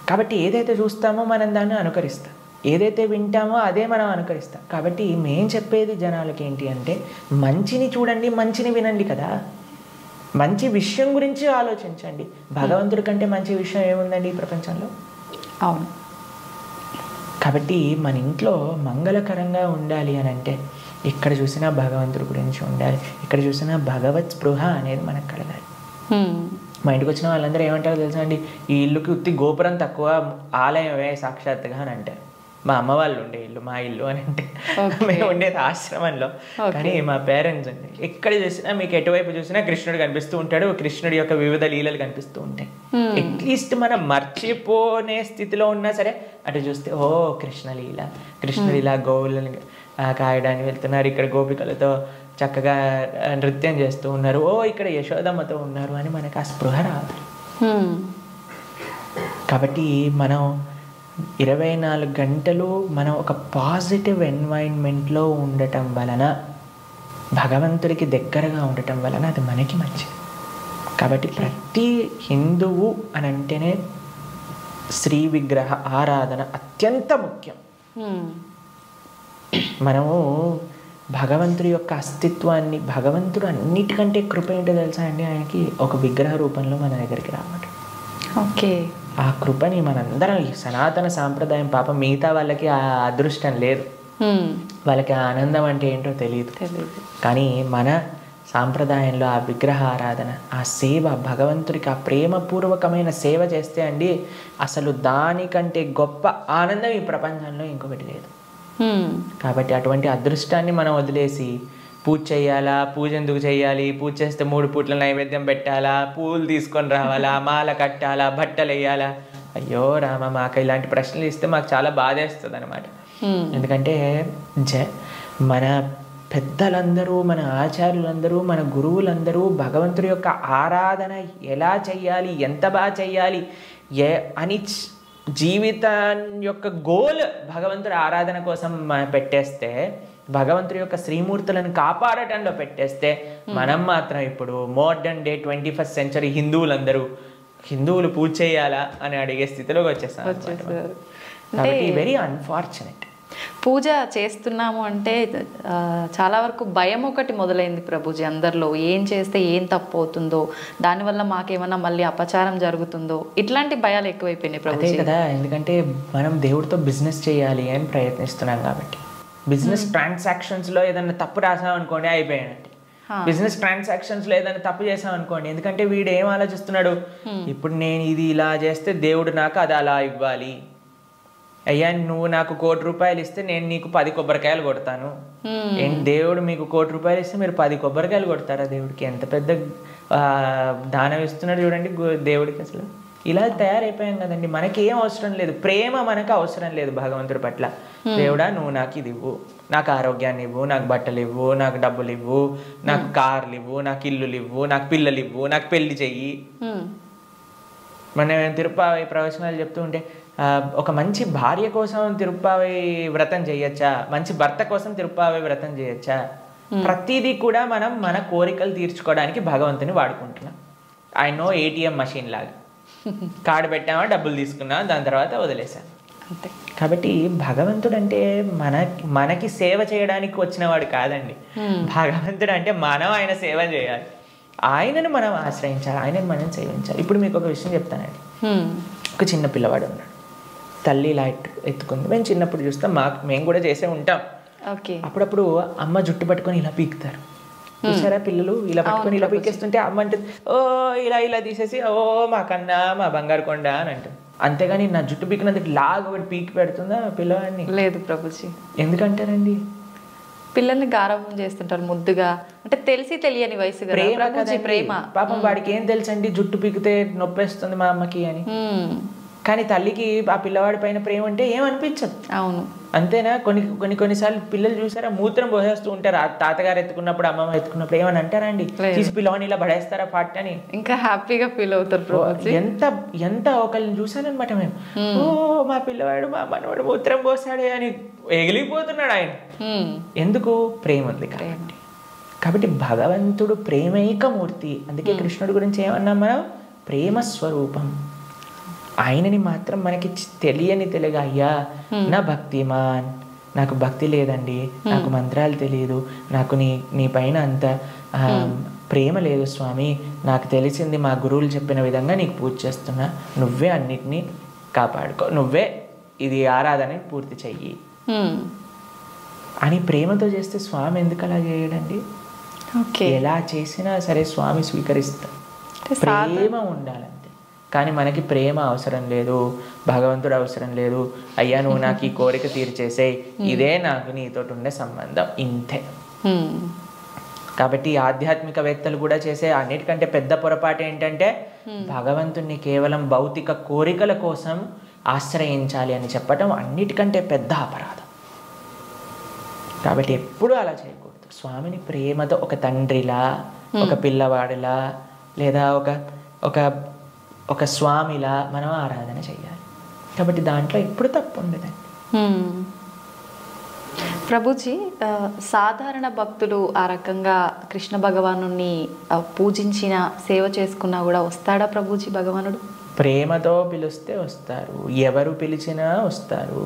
కాబట్టి ఏదైతే చూస్తామో మనం దాన్ని అనుకరిస్తాం, ఏదైతే వింటామో అదే మనం అనుకరిస్తాం. కాబట్టి మేం చెప్పేది జనాలకి ఏంటి అంటే, మంచిని చూడండి, మంచిని వినండి కదా, మంచి విషయం గురించి ఆలోచించండి. భగవంతుడి కంటే మంచి విషయం ఏముందండి ఈ ప్రపంచంలో? అవును. కాబట్టి మన ఇంట్లో మంగళకరంగా ఉండాలి అని అంటే ఎక్కడ చూసినా భగవంతుడి గురించి ఉండాలి, ఇక్కడ చూసినా భగవత్ స్పృహ అనేది మనకు కలగాలి. మా ఇంటికి వచ్చిన వాళ్ళందరూ ఏమంటారో తెలుసా అండి, ఈ ఇల్లుకి ఉత్తి గోపురం తక్కువ, ఆలయమే సాక్షాత్తుగా అని అంటారు. మా అమ్మ వాళ్ళు ఉండే ఇల్లు మా ఇల్లు అని అంటే, మేము ఉండేది ఆశ్రమంలో. కానీ మా పేరెంట్స్ అండి ఎక్కడ చూసినా మీకు ఎటువైపు చూసినా కృష్ణుడు కనిపిస్తూ ఉంటాడు, కృష్ణుడి యొక్క వివిధ లీలలు కనిపిస్తూ ఉంటాయి. అట్లీస్ట్ మనం మర్చిపోనే స్థితిలో ఉన్నా సరే అటు చూస్తే ఓ కృష్ణలీల, కృష్ణుడిలా గోవులను కాయడానికి వెళ్తున్నారు, ఇక్కడ గోపికలతో చక్కగా నృత్యం చేస్తూ ఉన్నారు, ఓ ఇక్కడ యశోదమ్మతో ఉన్నారు అని మనకు ఆ స్పృహ రావాలి. కాబట్టి మనం 24 గంటలు మనం ఒక పాజిటివ్ ఎన్వైరన్మెంట్లో ఉండటం వలన, భగవంతుడికి దగ్గరగా ఉండటం వలన అది మనకి మంచిది. కాబట్టి ప్రతి హిందువు అని అంటేనే శ్రీ విగ్రహ ఆరాధన అత్యంత ముఖ్యం. మనము భగవంతుడి యొక్క అస్తిత్వాన్ని, భగవంతుడు అన్నిటికంటే కృప ఏంటో తెలుసా అండి, ఆయనకి ఒక విగ్రహ రూపంలో మన దగ్గరికి రావడం. ఓకే. ఆ కృపని మనందరం, ఈ సనాతన సాంప్రదాయం పాపం మిగతా వాళ్ళకి ఆ అదృష్టం లేదు, వాళ్ళకి ఆ ఆనందం అంటే ఏంటో తెలియదు. కానీ మన సాంప్రదాయంలో ఆ విగ్రహ ఆరాధన, ఆ సేవ, భగవంతుడికి ఆ ప్రేమపూర్వకమైన సేవ చేస్తే అండి అసలు దానికంటే గొప్ప ఆనందం ఈ ప్రపంచంలో ఇంకొకటి లేదు. కాబట్టి అటువంటి అదృష్టాన్ని మనం వదిలేసి పూజ చేయాలా, పూజ ఎందుకు చేయాలి, పూజ చేస్తే 3 పూట్ల నైవేద్యం పెట్టాలా, పూలు తీసుకొని రావాలా, మాల కట్టాలా, బట్టలు వేయాలా, అయ్యో రామ మాకు ఇలాంటి ప్రశ్నలు ఇస్తే మాకు చాలా బాధేస్తుంది అనమాట. ఎందుకంటే మన పెద్దలందరూ, మన ఆచార్యులందరూ, మన గురువులందరూ భగవంతుడి యొక్క ఆరాధన ఎలా చెయ్యాలి, ఎంత బాగా చెయ్యాలి అని జీవితం యొక్క గోల్ భగవంతుడి ఆరాధన కోసం పెట్టేస్తే, భగవంతుడి యొక్క శ్రీమూర్తులను కాపాడటంలో పెట్టేస్తే, మనం మాత్రం ఇప్పుడు మోడర్న్ డే 21st సెంచరీ హిందువులు పూజ చేయాలా అని అడిగే స్థితిలోకి వచ్చేస్తాం. కాబట్టి వెరీ అన్ఫార్చునేట్. పూజ చేస్తున్నాము అంటే చాలా వరకు భయం ఒకటి మొదలైంది ప్రభుజీ అందరిలో, ఏం చేస్తే ఏం తప్పు అవుతుందో, దానివల్ల మాకేమన్నా మళ్ళీ అపచారం జరుగుతుందో, ఇట్లాంటి భయాలు ఎక్కువైపోయినాయి ప్రభుజీ. అదే కదా, ఎందుకంటే మనం దేవుడితో బిజినెస్ చేయాలి అని ప్రయత్నిస్తున్నాం కాబట్టి. బిజినెస్ ట్రాన్సాక్షన్స్లో ఏదైనా తప్పు రాసాం అనుకోండి అయిపోయానంటే, బిజినెస్ ట్రాన్సాక్షన్స్లో ఏదైనా తప్పు చేసాం అనుకోండి, ఎందుకంటే వీడు ఏం ఆలోచిస్తున్నాడు, ఇప్పుడు నేను ఇది ఇలా చేస్తే దేవుడు నాకు అది అలా ఇవ్వాలి, అయ్యా నువ్వు నాకు 1 కోటి రూపాయలు ఇస్తే నేను నీకు 10 కొబ్బరికాయలు కొడతాను. ఏంటి దేవుడు మీకు 1 కోటి రూపాయలు ఇస్తే మీరు 10 కొబ్బరికాయలు కొడతారా? దేవుడికి ఎంత పెద్ద దానం ఇస్తున్నాడు చూడండి దేవుడికి. అసలు ఇలా తయారైపోయాం కదండి. మనకి ఏం అవసరం లేదు, ప్రేమ మనకు అవసరం లేదు భగవంతుడి పట్ల. దేవుడా నువ్వు నాకు ఇది ఇవ్వు, నాకు ఆరోగ్యాన్ని ఇవ్వు, నాకు బట్టలు ఇవ్వు, నాకు డబ్బులు ఇవ్వు, నాకు కార్లు ఇవ్వు, నాకు ఇల్లులు ఇవ్వు, నాకు పిల్లలు ఇవ్వు, నాకు పెళ్లి చెయ్యి. మనం తిరుప్పావై ప్రవచనాలు చెప్తూ ఉంటే ఒక మంచి భార్య కోసం తిరుప్పావై వ్రతం చేయొచ్చా, మంచి భర్త కోసం తిరుప్పావై వ్రతం చేయొచ్చా? ప్రతిదీ కూడా మనం మన కోరికలు తీర్చుకోవడానికి భగవంతుని వాడుకుంటున్నాం. ఆయన ఏటీఎం మషిన్ లాగా కార్డు పెట్టామా, డబ్బులు తీసుకున్నా, దాని తర్వాత వదిలేసాం అంతే. కాబట్టి భగవంతుడు అంటే మనకి సేవ చేయడానికి వచ్చినవాడు కాదండి. భగవంతుడు అంటే మనం ఆయన సేవ చేయాలి, ఆయనను మనం ఆశ్రయించాలి, ఆయనను మనం సేవించాలి. ఇప్పుడు మీకు ఒక విషయం చెప్తానండి. ఒక చిన్న పిల్లవాడు ఉన్నాడు, తల్లి ఇలా ఎత్తుకుంది. మేము చిన్నప్పుడు చూస్తాం, మేము కూడా చేసే ఉంటాం. అప్పుడప్పుడు అమ్మ జుట్టు పట్టుకొని ఇలా పీకుతారు చూసారా, పిల్లలు ఇలా పట్టుకొని ఇలా పీకేస్తుంటే అమ్మ అంటుంది ఓ ఇలా ఇలా తీసేసి ఓ మా కన్నా మా బంగారు కొండ అని అంటుంది. అంతేగాని నా జుట్టు పీకినందుకు లాగా ఒకటి పీకి పెడుతుందా పిల్లవాడిని? లేదు ప్రభుజీ. ఎందుకంటారండి? పిల్లల్ని గారాబం చేస్తుంటారు ముద్దుగా, అంటే తెలిసి తెలియని వయసు ప్రేమ. పాపం వాడికి ఏం తెలుసండి జుట్టు పీకితే నొప్పేస్తుంది మా అమ్మకి అని. కానీ తల్లికి ఆ పిల్లవాడి పైన ప్రేమ అంటే ఏమనిపించదు. అవును అంతేనా? కొన్నిసార్లు పిల్లలు చూసారా మూత్రం పోసేస్తూ ఉంటారు, ఆ తాతగారు ఎత్తుకున్నప్పుడు అమ్మమ్మ ఎత్తుకున్నప్పుడు ఏమని అంటారా అండి? తీసి పిల్లవాడిని ఇలా పడేస్తారా పాట అని ఇంకా హ్యాపీగా ఫీల్ అవుతారు. ఎంత ఒకళ్ళని చూసానమాట మేము, ఓ మా పిల్లవాడు మా మనవాడు మూత్రం పోసాడే అని ఎగిలిపోతున్నాడు ఆయన. ఎందుకు? ప్రేమ ఉంది కాబట్టి. కాబట్టి భగవంతుడు ప్రేమైక మూర్తి. అందుకే కృష్ణుడి గురించి ఏమన్నాం మనం? ప్రేమ స్వరూపం. ఆయనని మాత్రం మనకి తెలియగా అయ్యా నా భక్తిమాన్, నాకు భక్తి లేదండి, నాకు మంత్రాలు తెలియదు, నాకు నీ పైన అంత ప్రేమ లేదు స్వామి, నాకు తెలిసింది మా గురువులు చెప్పిన విధంగా నీకు పూజ చేస్తున్నా, నువ్వే అన్నిటినీ కాపాడుకో, నువ్వే ఇది ఆరాధన పూర్తి చెయ్యి అని ప్రేమతో చేస్తే స్వామి ఎందుకు అలా చేయడండి? ఎలా చేసినా సరే స్వామి స్వీకరిస్తాం. ప్రేమ ఉండాలి. కానీ మనకి ప్రేమ అవసరం లేదు, భగవంతుడు అవసరం లేదు. అయ్యా నువ్వు నాకు ఈ కోరిక తీర్చేసేయ్, ఇదే నాకు నీతో ఉండే సంబంధం, ఇంతే. కాబట్టి ఆధ్యాత్మికవేత్తలు కూడా చేసే అన్నిటికంటే పెద్ద పొరపాటు ఏంటంటే భగవంతుణ్ణి కేవలం భౌతిక కోరికల కోసం ఆశ్రయించాలి అని చెప్పటం అన్నిటికంటే పెద్ద అపరాధం. కాబట్టి ఎప్పుడూ అలా చేయకూడదు. స్వామిని ప్రేమతో ఒక తండ్రిలా, ఒక పిల్లవాడిలా, లేదా ఒక స్వామిలా మనం ఆరాధన చేయాలి. కాబట్టి దాంట్లో ఎప్పుడు తప్పు ఉండదండి. ప్రభుజీ, సాధారణ భక్తులు ఆ రకంగా కృష్ణ భగవాను పూజించిన సేవ చేసుకున్నా కూడా వస్తాడా ప్రభుజీ భగవానుడు? ప్రేమతో పిలిస్తే వస్తారు, ఎవరు పిలిచినా వస్తారు,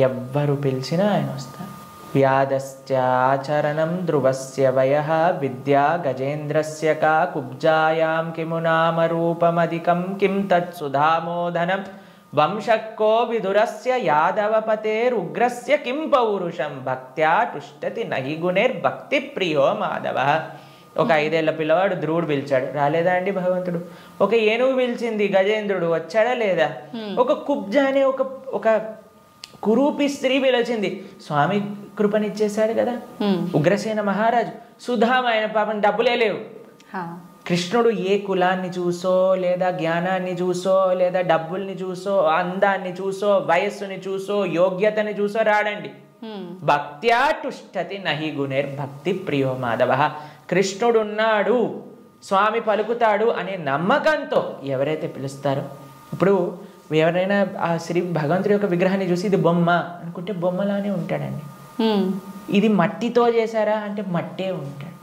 ఎవ్వరు పిలిచినా ఆయన వస్తారు. వ్యాధశ్చాచరణం ధ్రువస్య వయః విద్యా గజేంద్రస్య కా కుబ్జాయాం కిము నామ రూపమధికం కిం తత్సుధామోదనం వంశక్కో విదురస్య యాదవపతేరుగ్రస్య కిం పౌరుషం భక్త్యా తుష్టతి నహి గుణైర్భక్తి ప్రియో మాధవ. ఒక 5 ఏళ్ల పిల్లవాడు ధ్రువుడు పిలిచాడు, రాలేదా అండి భగవంతుడు? ఒక ఏనుగు పిలిచింది, గజేంద్రుడు వచ్చాడా లేదా? ఒక కుబ్జ అనే ఒక కురూపి స్త్రీ పిలిచింది, స్వామి కృపనిచ్చేశాడు కదా. ఉగ్రసేన మహారాజు, సుధామ, ఆయన పాపం డబ్బులే లేవు. కృష్ణుడు ఏ కులాన్ని చూసో, లేదా జ్ఞానాన్ని చూసో, లేదా డబ్బుల్ని చూసో, అందాన్ని చూసో, వయస్సుని చూసో, యోగ్యతని చూసో రాడండి. భక్త్యా తుష్టతి నహి గుణైర్భక్తి ప్రియో మాధవ. కృష్ణుడున్నాడు, స్వామి పలుకుతాడు అనే నమ్మకంతో ఎవరైతే పిలుస్తారో, ఇప్పుడు ఎవరైనా ఆ శ్రీ భగవంతుడి యొక్క విగ్రహాన్ని చూసి ఇది బొమ్మ అనుకుంటే బొమ్మలానే ఉంటాడండి. ఇది మట్టితో చేశారా అంటే మట్టే ఉంటాడు.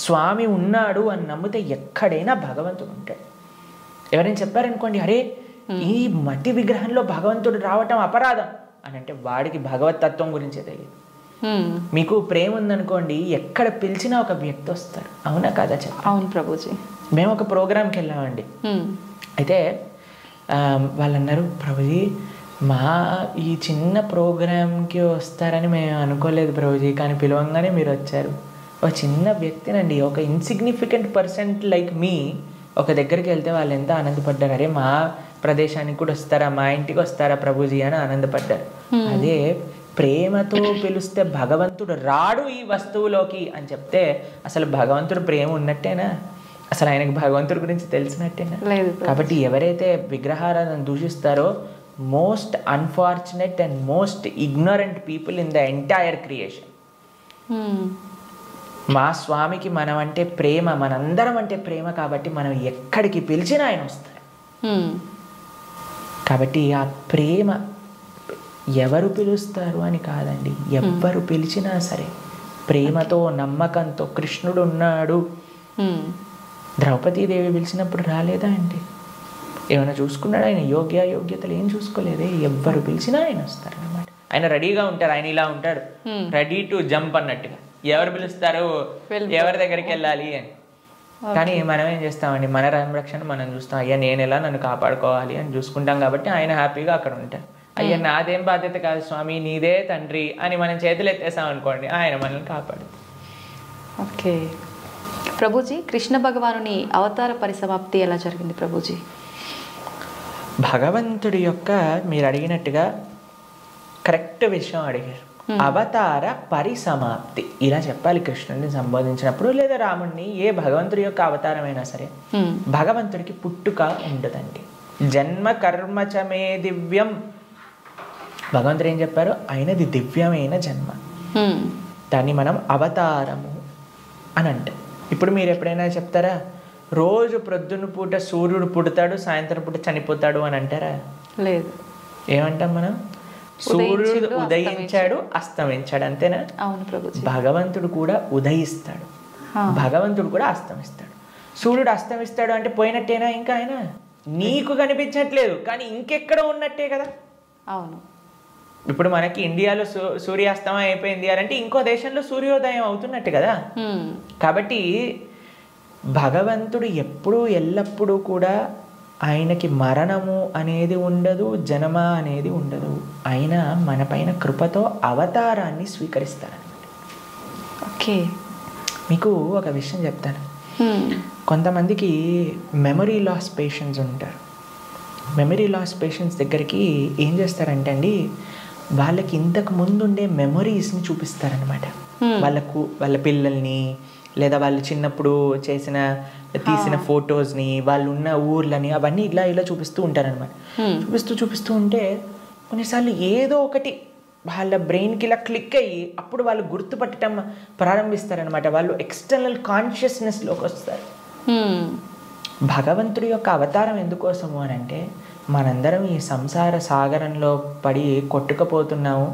స్వామి ఉన్నాడు అని నమ్మితే ఎక్కడైనా భగవంతుడు ఉంటాడు. ఎవరైనా చెప్పారనుకోండి, అరే ఈ మట్టి విగ్రహంలో భగవంతుడు రావటం అపరాధం అని అంటే వాడికి భగవతత్వం గురించే తెలియదు. మీకు ప్రేమ ఉందనుకోండి, ఎక్కడ పిలిచినా ఒక వ్యక్తి వస్తారు. అవునా కాదా చెప్ప? అవును ప్రభుజీ. మేము ఒక ప్రోగ్రామ్కి వెళ్ళామండి. అయితే వాళ్ళు అన్నారు, ప్రభుజీ మా ఈ చిన్న ప్రోగ్రామ్కి వస్తారని మేము అనుకోలేదు ప్రభుజీ, కానీ పిలవంగానే మీరు వచ్చారు. ఒక చిన్న వ్యక్తినండి, ఒక ఇన్సిగ్నిఫికెంట్ పర్సన్ లైక్ మీ ఒక దగ్గరికి వెళ్తే వాళ్ళు ఎంత ఆనందపడ్డారు, అరే మా ప్రదేశానికి కూడా వస్తారా, మా ఇంటికి వస్తారా ప్రభుజీ అని ఆనందపడ్డారు. అదే ప్రేమతో పిలిస్తే భగవంతుడు రాడు ఈ వస్తువులోకి అని చెప్తే అసలు భగవంతుడు ప్రేమ ఉన్నట్టేనా? అసలు ఆయనకు భగవంతుడి గురించి తెలిసినట్టేనా? లేదు. కాబట్టి ఎవరైతే విగ్రహాలను దూషిస్తారో most unfortunate and most ignorant people in the entire creation. మా స్వామికి మనం అంటే ప్రేమ, మనందరం అంటే ప్రేమ, కాబట్టి మనం ఎక్కడికి పిలిచినా ఆయన వస్తారు. కాబట్టి ఆ ప్రేమ ఎవరు పిలుస్తారు అని కాదండి, ఎవ్వరు పిలిచినా సరే ప్రేమతో నమ్మకంతో కృష్ణుడు ఉన్నాడు. ద్రౌపదీదేవి పిలిచినప్పుడు రాలేదా అండి? ఏమైనా చూసుకున్నాడు ఆయన? యోగ్యతలు ఏం చూసుకోలేదే. ఎవ్వరు పిలిచినా ఆయన వస్తారు అన్నమాట. ఆయన రెడీగా ఉంటారు. ఆయన ఇలా ఉంటాడు, రెడీ టు జంప్ అన్నట్టుగా. ఎవరు పిలుస్తారు, ఎవరి దగ్గరికి వెళ్ళాలి అని. కానీ మనం ఏం చేస్తామండి, మన సంరక్షణ మనం చూస్తాం. అయ్యా నేను ఎలా నన్ను కాపాడుకోవాలి అని చూసుకుంటాం. కాబట్టి ఆయన హ్యాపీగా అక్కడ ఉంటారు. అయ్యా నాదేం బాధ్యత కాదు స్వామి, నీదే తండ్రి అని మనం చేతులు ఎత్తేసాం అనుకోండి, ఆయన మనల్ని కాపాడు. ఓకే ప్రభుజీ, కృష్ణ భగవానుని అవతార పరిసమాప్తి ఎలా జరిగింది ప్రభుజీ? భగవంతుడి యొక్క మీరు అడిగినట్టుగా కరెక్ట్ విషయం అడిగారు. అవతార పరిసమాప్తి ఇలా చెప్పాలి కృష్ణుడిని సంబోధించినప్పుడు, లేదా రాముడిని, ఏ భగవంతుడి యొక్క అవతారమైనా సరే. భగవంతుడికి పుట్టుక ఉండదండి. జన్మ కర్మచమే దివ్యం. భగవంతుడు ఏం చెప్పారు? ఆయనది దివ్యమైన జన్మ. దాన్ని మనం అవతారము అని అంటాం. ఇప్పుడు మీరు ఎప్పుడైనా చెప్తారా, రోజు ప్రొద్దున పూట సూర్యుడు పుడతాడు, సాయంత్రం పూట చనిపోతాడు అని అంటారా? లేదు. ఏమంటాం మనం? సూర్యుడు ఉదయించాడు, అస్తమించాడు, అంతేనా? అవును ప్రభుజీ. భగవంతుడు కూడా ఉదయిస్తాడు, భగవంతుడు కూడా అస్తమిస్తాడు. సూర్యుడు అస్తమిస్తాడు అంటే పోయినట్టేనా? ఇంకా ఆయన నీకు కనిపించట్లేదు, కానీ ఇంకెక్కడ ఉన్నట్టే కదా. అవును. ఇప్పుడు మనకి ఇండియాలో సూర్యాస్తమయం అయిపోయింది అంటే ఇంకో దేశంలో సూర్యోదయం అవుతున్నట్టు కదా. కాబట్టి భగవంతుడు ఎప్పుడూ ఎల్లప్పుడూ కూడా ఆయనకి మరణము అనేది ఉండదు, జన్మ అనేది ఉండదు. ఆయన మన పైన కృపతో అవతారాన్ని స్వీకరిస్తారనమాట. ఓకే, మీకు ఒక విషయం చెప్తాను. కొంతమందికి మెమరీ లాస్ పేషెంట్స్ ఉంటారు. మెమరీ లాస్ పేషెంట్స్ దగ్గరికి ఏం చేస్తారంటే అండి, వాళ్ళకి ఇంతకు ముందు ఉండే మెమరీస్ని చూపిస్తారనమాట. వాళ్ళ పిల్లల్ని, లేదా వాళ్ళు చిన్నప్పుడు తీసిన ఫొటోస్ని, వాళ్ళు ఉన్న ఊర్లని, అవన్నీ ఇలా చూపిస్తూ ఉంటారనమాట. చూపిస్తూ ఉంటే కొన్నిసార్లు ఏదో ఒకటి వాళ్ళ బ్రెయిన్కి ఇలా క్లిక్ అయ్యి అప్పుడు వాళ్ళు గుర్తుపట్టడం ప్రారంభిస్తారనమాట. వాళ్ళు ఎక్స్టర్నల్ కాన్షియస్నెస్లోకి వస్తారు. భగవంతుడి యొక్క అవతారం ఎందుకోసము అని అంటే, మనందరం ఈ సంసార సాగరంలో పడి కొట్టుకుపోతున్నాము.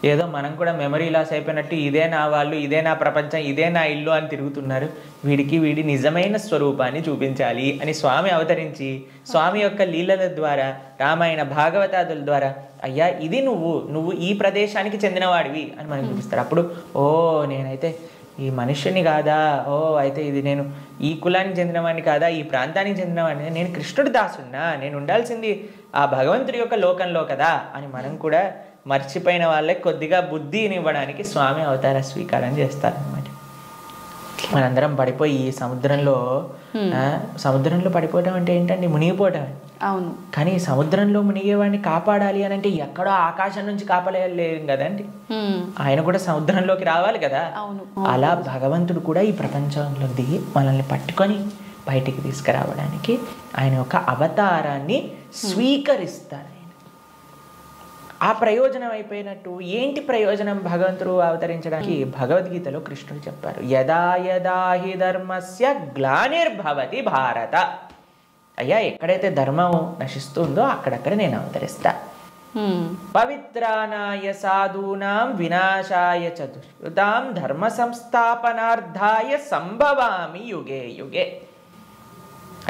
ఏదో మనం కూడా మెమరీ లాస్ అయిపోయినట్టు ఇదే నా వాళ్ళు, ఇదే నా ప్రపంచం, ఇదే నా ఇల్లు అని తిరుగుతున్నారు. వీడి నిజమైన స్వరూపాన్ని చూపించాలి అని స్వామి అవతరించి, స్వామి యొక్క లీలల ద్వారా, రామాయణ భాగవతాదుల ద్వారా, అయ్యా ఇది నువ్వు ఈ ప్రదేశానికి చెందినవాడివి అని మనకు చూపిస్తారు. అప్పుడు ఓ నేనైతే ఈ మనుష్యుని కాదా, ఓ అయితే ఇది నేను ఈ కులానికి చెందినవాడిని కాదా, ఈ ప్రాంతానికి చెందినవాడిని, నేను కృష్ణుడి దాసున్నా, నేను ఉండాల్సింది ఆ భగవంతుడి యొక్క లోకంలో కదా అని మనం కూడా మర్చిపోయిన వాళ్ళకి కొద్దిగా బుద్ధిని ఇవ్వడానికి స్వామి అవతార స్వీకారం చేస్తారనమాట. మనందరం పడిపోయి ఈ సముద్రంలో పడిపోవటం అంటే ఏంటండి? మునిగిపోవటం. అవును. కానీ సముద్రంలో మునిగేవాడిని కాపాడాలి అని అంటే ఎక్కడో ఆకాశం నుంచి కాపాడలేం కదండి, ఆయన కూడా సముద్రంలోకి రావాలి కదా. అలా భగవంతుడు కూడా ఈ ప్రపంచంలో దిగి మనల్ని పట్టుకొని బయటికి తీసుకురావడానికి ఆయన యొక్క అవతారాన్ని స్వీకరిస్తారు. ఆ ప్రయోజనం అయిపోయినట్టు ఏంటి ప్రయోజనం భగవంతుడు అవతరించడానికి? భగవద్గీతలో కృష్ణుడు చెప్పారు, యదా యదా హి ధర్మస్య గ్లానిర్భవతి భారత. అయ్యా ఎక్కడైతే ధర్మం నశిస్తుందో అక్కడక్కడ నేను అవతరిస్తా. పవిత్రానాయ సాధూనాం వినాశాయ చతుష్కృతాం ధర్మ సంస్థాపనార్థాయ సంభవామి యుగే యుగే.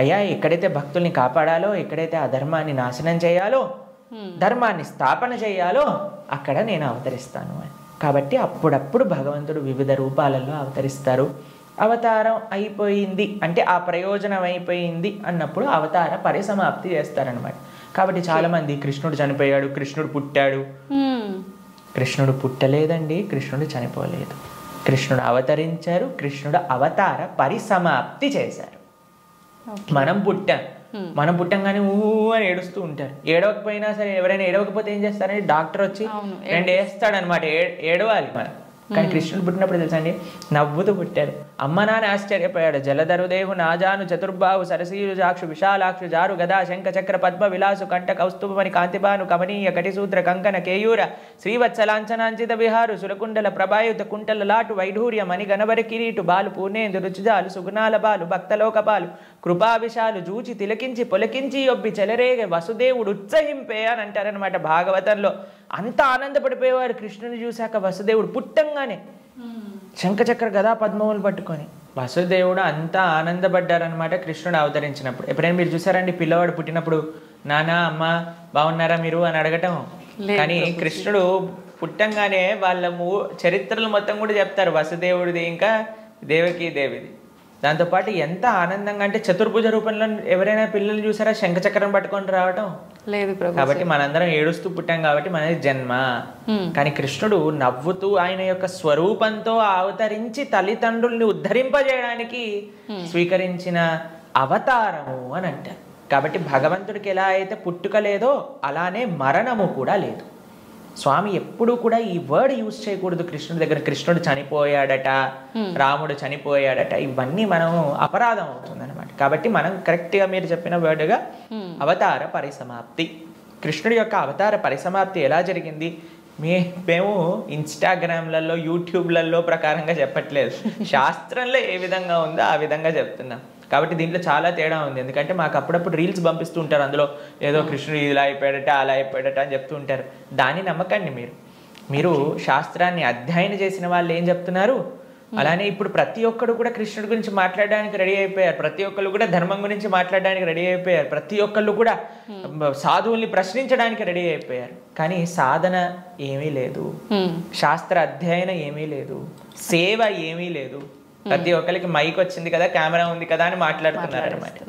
అయ్యా ఎక్కడైతే భక్తుల్ని కాపాడాలో, ఎక్కడైతే ఆ ధర్మాన్ని నాశనం చేయాలో, ధర్మాన్ని స్థాపన చేయాలో అక్కడ నేను అవతరిస్తాను అని. కాబట్టి అప్పుడప్పుడు భగవంతుడు వివిధ రూపాలలో అవతరిస్తారు. అవతారం అయిపోయింది అంటే ఆ ప్రయోజనం అయిపోయింది అన్నప్పుడు అవతార పరిసమాప్తి చేస్తారనమాట. కాబట్టి చాలా మంది కృష్ణుడు చనిపోయాడు, కృష్ణుడు పుట్టాడు. కృష్ణుడు పుట్టలేదండి, కృష్ణుడు చనిపోలేదు. కృష్ణుడు అవతరించారు, కృష్ణుడు అవతార పరిసమాప్తి చేశారు. మనం పుట్టంగానే అని ఏడుస్తూ ఉంటారు. ఏడవకపోయినా సరే, ఎవరైనా ఏడవకపోతే ఏం చేస్తారంటే డాక్టర్ వచ్చి 2 వేస్తాడనమాట. ఏడవాలి మనం. కానీ కృష్ణుడు పుట్టినప్పుడు తెలుసా అండి, నవ్వుతూ పుట్టాడు. అమ్మ నాన్న ఆశ్చర్యపోయాడు. జలధరుదేహు నాజాను చతుర్బాహు సరసీరు జాక్షు విశాలాక్షు జారు గదా శంఖ చక్ర పద్మ విలాసు కంఠ కౌస్తుభమణి కాంతిబాను కమనీయ కటిసూత్ర కంకణ కేయూర శ్రీవత్సలాంఛనాంచిత విహారు సురకుండల ప్రభాయుత కుంటల లాటు వైఢూర్య మణి గణవరి కిరీటు బాలు పూర్ణేందు రుచిజాలు సుగుణాల బాలు భక్తలోక బాలు కృపావిశాలు జూచి తిలకించి పొలకించి ఒబ్బి చెలరేగ వసుదేవుడు ఉత్సహింపే అని అంటారనమాట భాగవతంలో. అంత ఆనందపడిపోయేవారు కృష్ణుని చూశాక. వసుదేవుడు పుట్టంగానే శంఖచక్ర గదా పద్మములు పట్టుకొని వసుదేవుడు అంతా ఆనందపడ్డారనమాట కృష్ణుడు అవతరించినప్పుడు. ఎప్పుడైనా మీరు చూసారండి పిల్లవాడు పుట్టినప్పుడు నాన్న అమ్మ బాగున్నారా మీరు అని అడగటం? కానీ కృష్ణుడు పుట్టంగానే వాళ్ళ చరిత్రలు మొత్తం కూడా చెప్తారు, వసుదేవుడిది ఇంకా దేవకీ దేవిది. దాంతోపాటు ఎంత ఆనందంగా అంటే చతుర్భుజ రూపంలో ఎవరైనా పిల్లలు చూసారా శంఖచక్రం పట్టుకొని రావటం? లేదు. కాబట్టి మనందరం ఏడుస్తూ పుట్టాం కాబట్టి మనది జన్మ. కానీ కృష్ణుడు నవ్వుతూ ఆయన యొక్క స్వరూపంతో అవతరించి తల్లిదండ్రుల్ని ఉద్ధరింపజేయడానికి స్వీకరించిన అవతారము అని అంటారు. కాబట్టి భగవంతుడికి ఎలా అయితే పుట్టుక లేదో అలానే మరణము కూడా లేదు. స్వామి ఎప్పుడు కూడా ఈ వర్డ్ యూజ్ చేయకూడదు కృష్ణుడి దగ్గర. కృష్ణుడు చనిపోయాడట, రాముడు చనిపోయాడట, ఇవన్నీ మనం అపరాధం అవుతుంది అనమాట. కాబట్టి మనం కరెక్ట్గా మీరు చెప్పిన వర్డ్గా అవతార పరిసమాప్తి, కృష్ణుడి యొక్క అవతార పరిసమాప్తి ఎలా జరిగింది? మేము ఇన్స్టాగ్రామ్లలో యూట్యూబ్లలో ప్రకారంగా చెప్పట్లేదు, శాస్త్రంలో ఏ విధంగా ఉందో ఆ విధంగా చెప్తున్నాం. కాబట్టి దీంట్లో చాలా తేడా ఉంది. ఎందుకంటే మాకు అప్పుడప్పుడు రీల్స్ పంపిస్తూ ఉంటారు, అందులో ఏదో కృష్ణుడు ఇలా అయిపోయాడట అలా అయిపోయాడట అని చెప్తూ ఉంటారు. దాన్ని నమ్మకండి. మీరు శాస్త్రాన్ని అధ్యయనం చేసిన వాళ్ళు ఏం చెప్తున్నారు, అలానే ఇప్పుడు ప్రతి ఒక్కరు కూడా కృష్ణుడి గురించి మాట్లాడడానికి రెడీ అయిపోయారు. ప్రతి ఒక్కళ్ళు కూడా ధర్మం గురించి మాట్లాడడానికి రెడీ అయిపోయారు. ప్రతి ఒక్కళ్ళు కూడా సాధువుల్ని ప్రశ్నించడానికి రెడీ అయిపోయారు. కానీ సాధన ఏమీ లేదు, శాస్త్ర అధ్యయనం ఏమీ లేదు, సేవ ఏమీ లేదు. ప్రతి ఒక్కరికి మైక్ వచ్చింది కదా, కెమెరా ఉంది కదా అని మాట్లాడుతున్నారు అనమాట.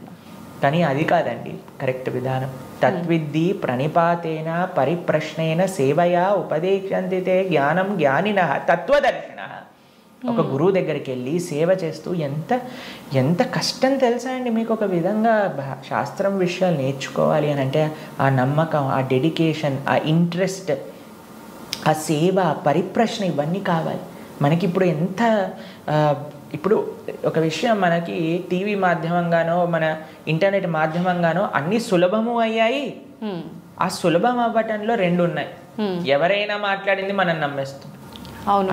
కానీ అది కాదండి కరెక్ట్ విధానం. తద్విద్ధి ప్రణిపాతేన పరిప్రశ్నేన సేవయా ఉపదేశంతితే జ్ఞానం జ్ఞానిన తత్వదర్శిన. ఒక గురువు దగ్గరికి వెళ్ళి సేవ చేస్తూ ఎంత కష్టం తెలుసా అండి మీకు? ఒక విధంగా శాస్త్రం విషయాలు నేర్చుకోవాలి అని అంటే ఆ నమ్మకం, ఆ డెడికేషన్, ఆ ఇంట్రెస్ట్, ఆ సేవ, పరిప్రశ్న ఇవన్నీ కావాలి మనకి. ఇప్పుడు ఒక విషయం మనకి టీవీ మాధ్యమంగానో మన ఇంటర్నెట్ మాధ్యమంగానో అన్ని సులభము అయ్యాయి. ఆ సులభం అవ్వటంలో రెండు ఉన్నాయి. ఎవరైనా మాట్లాడింది మనం నమ్మేస్తాం.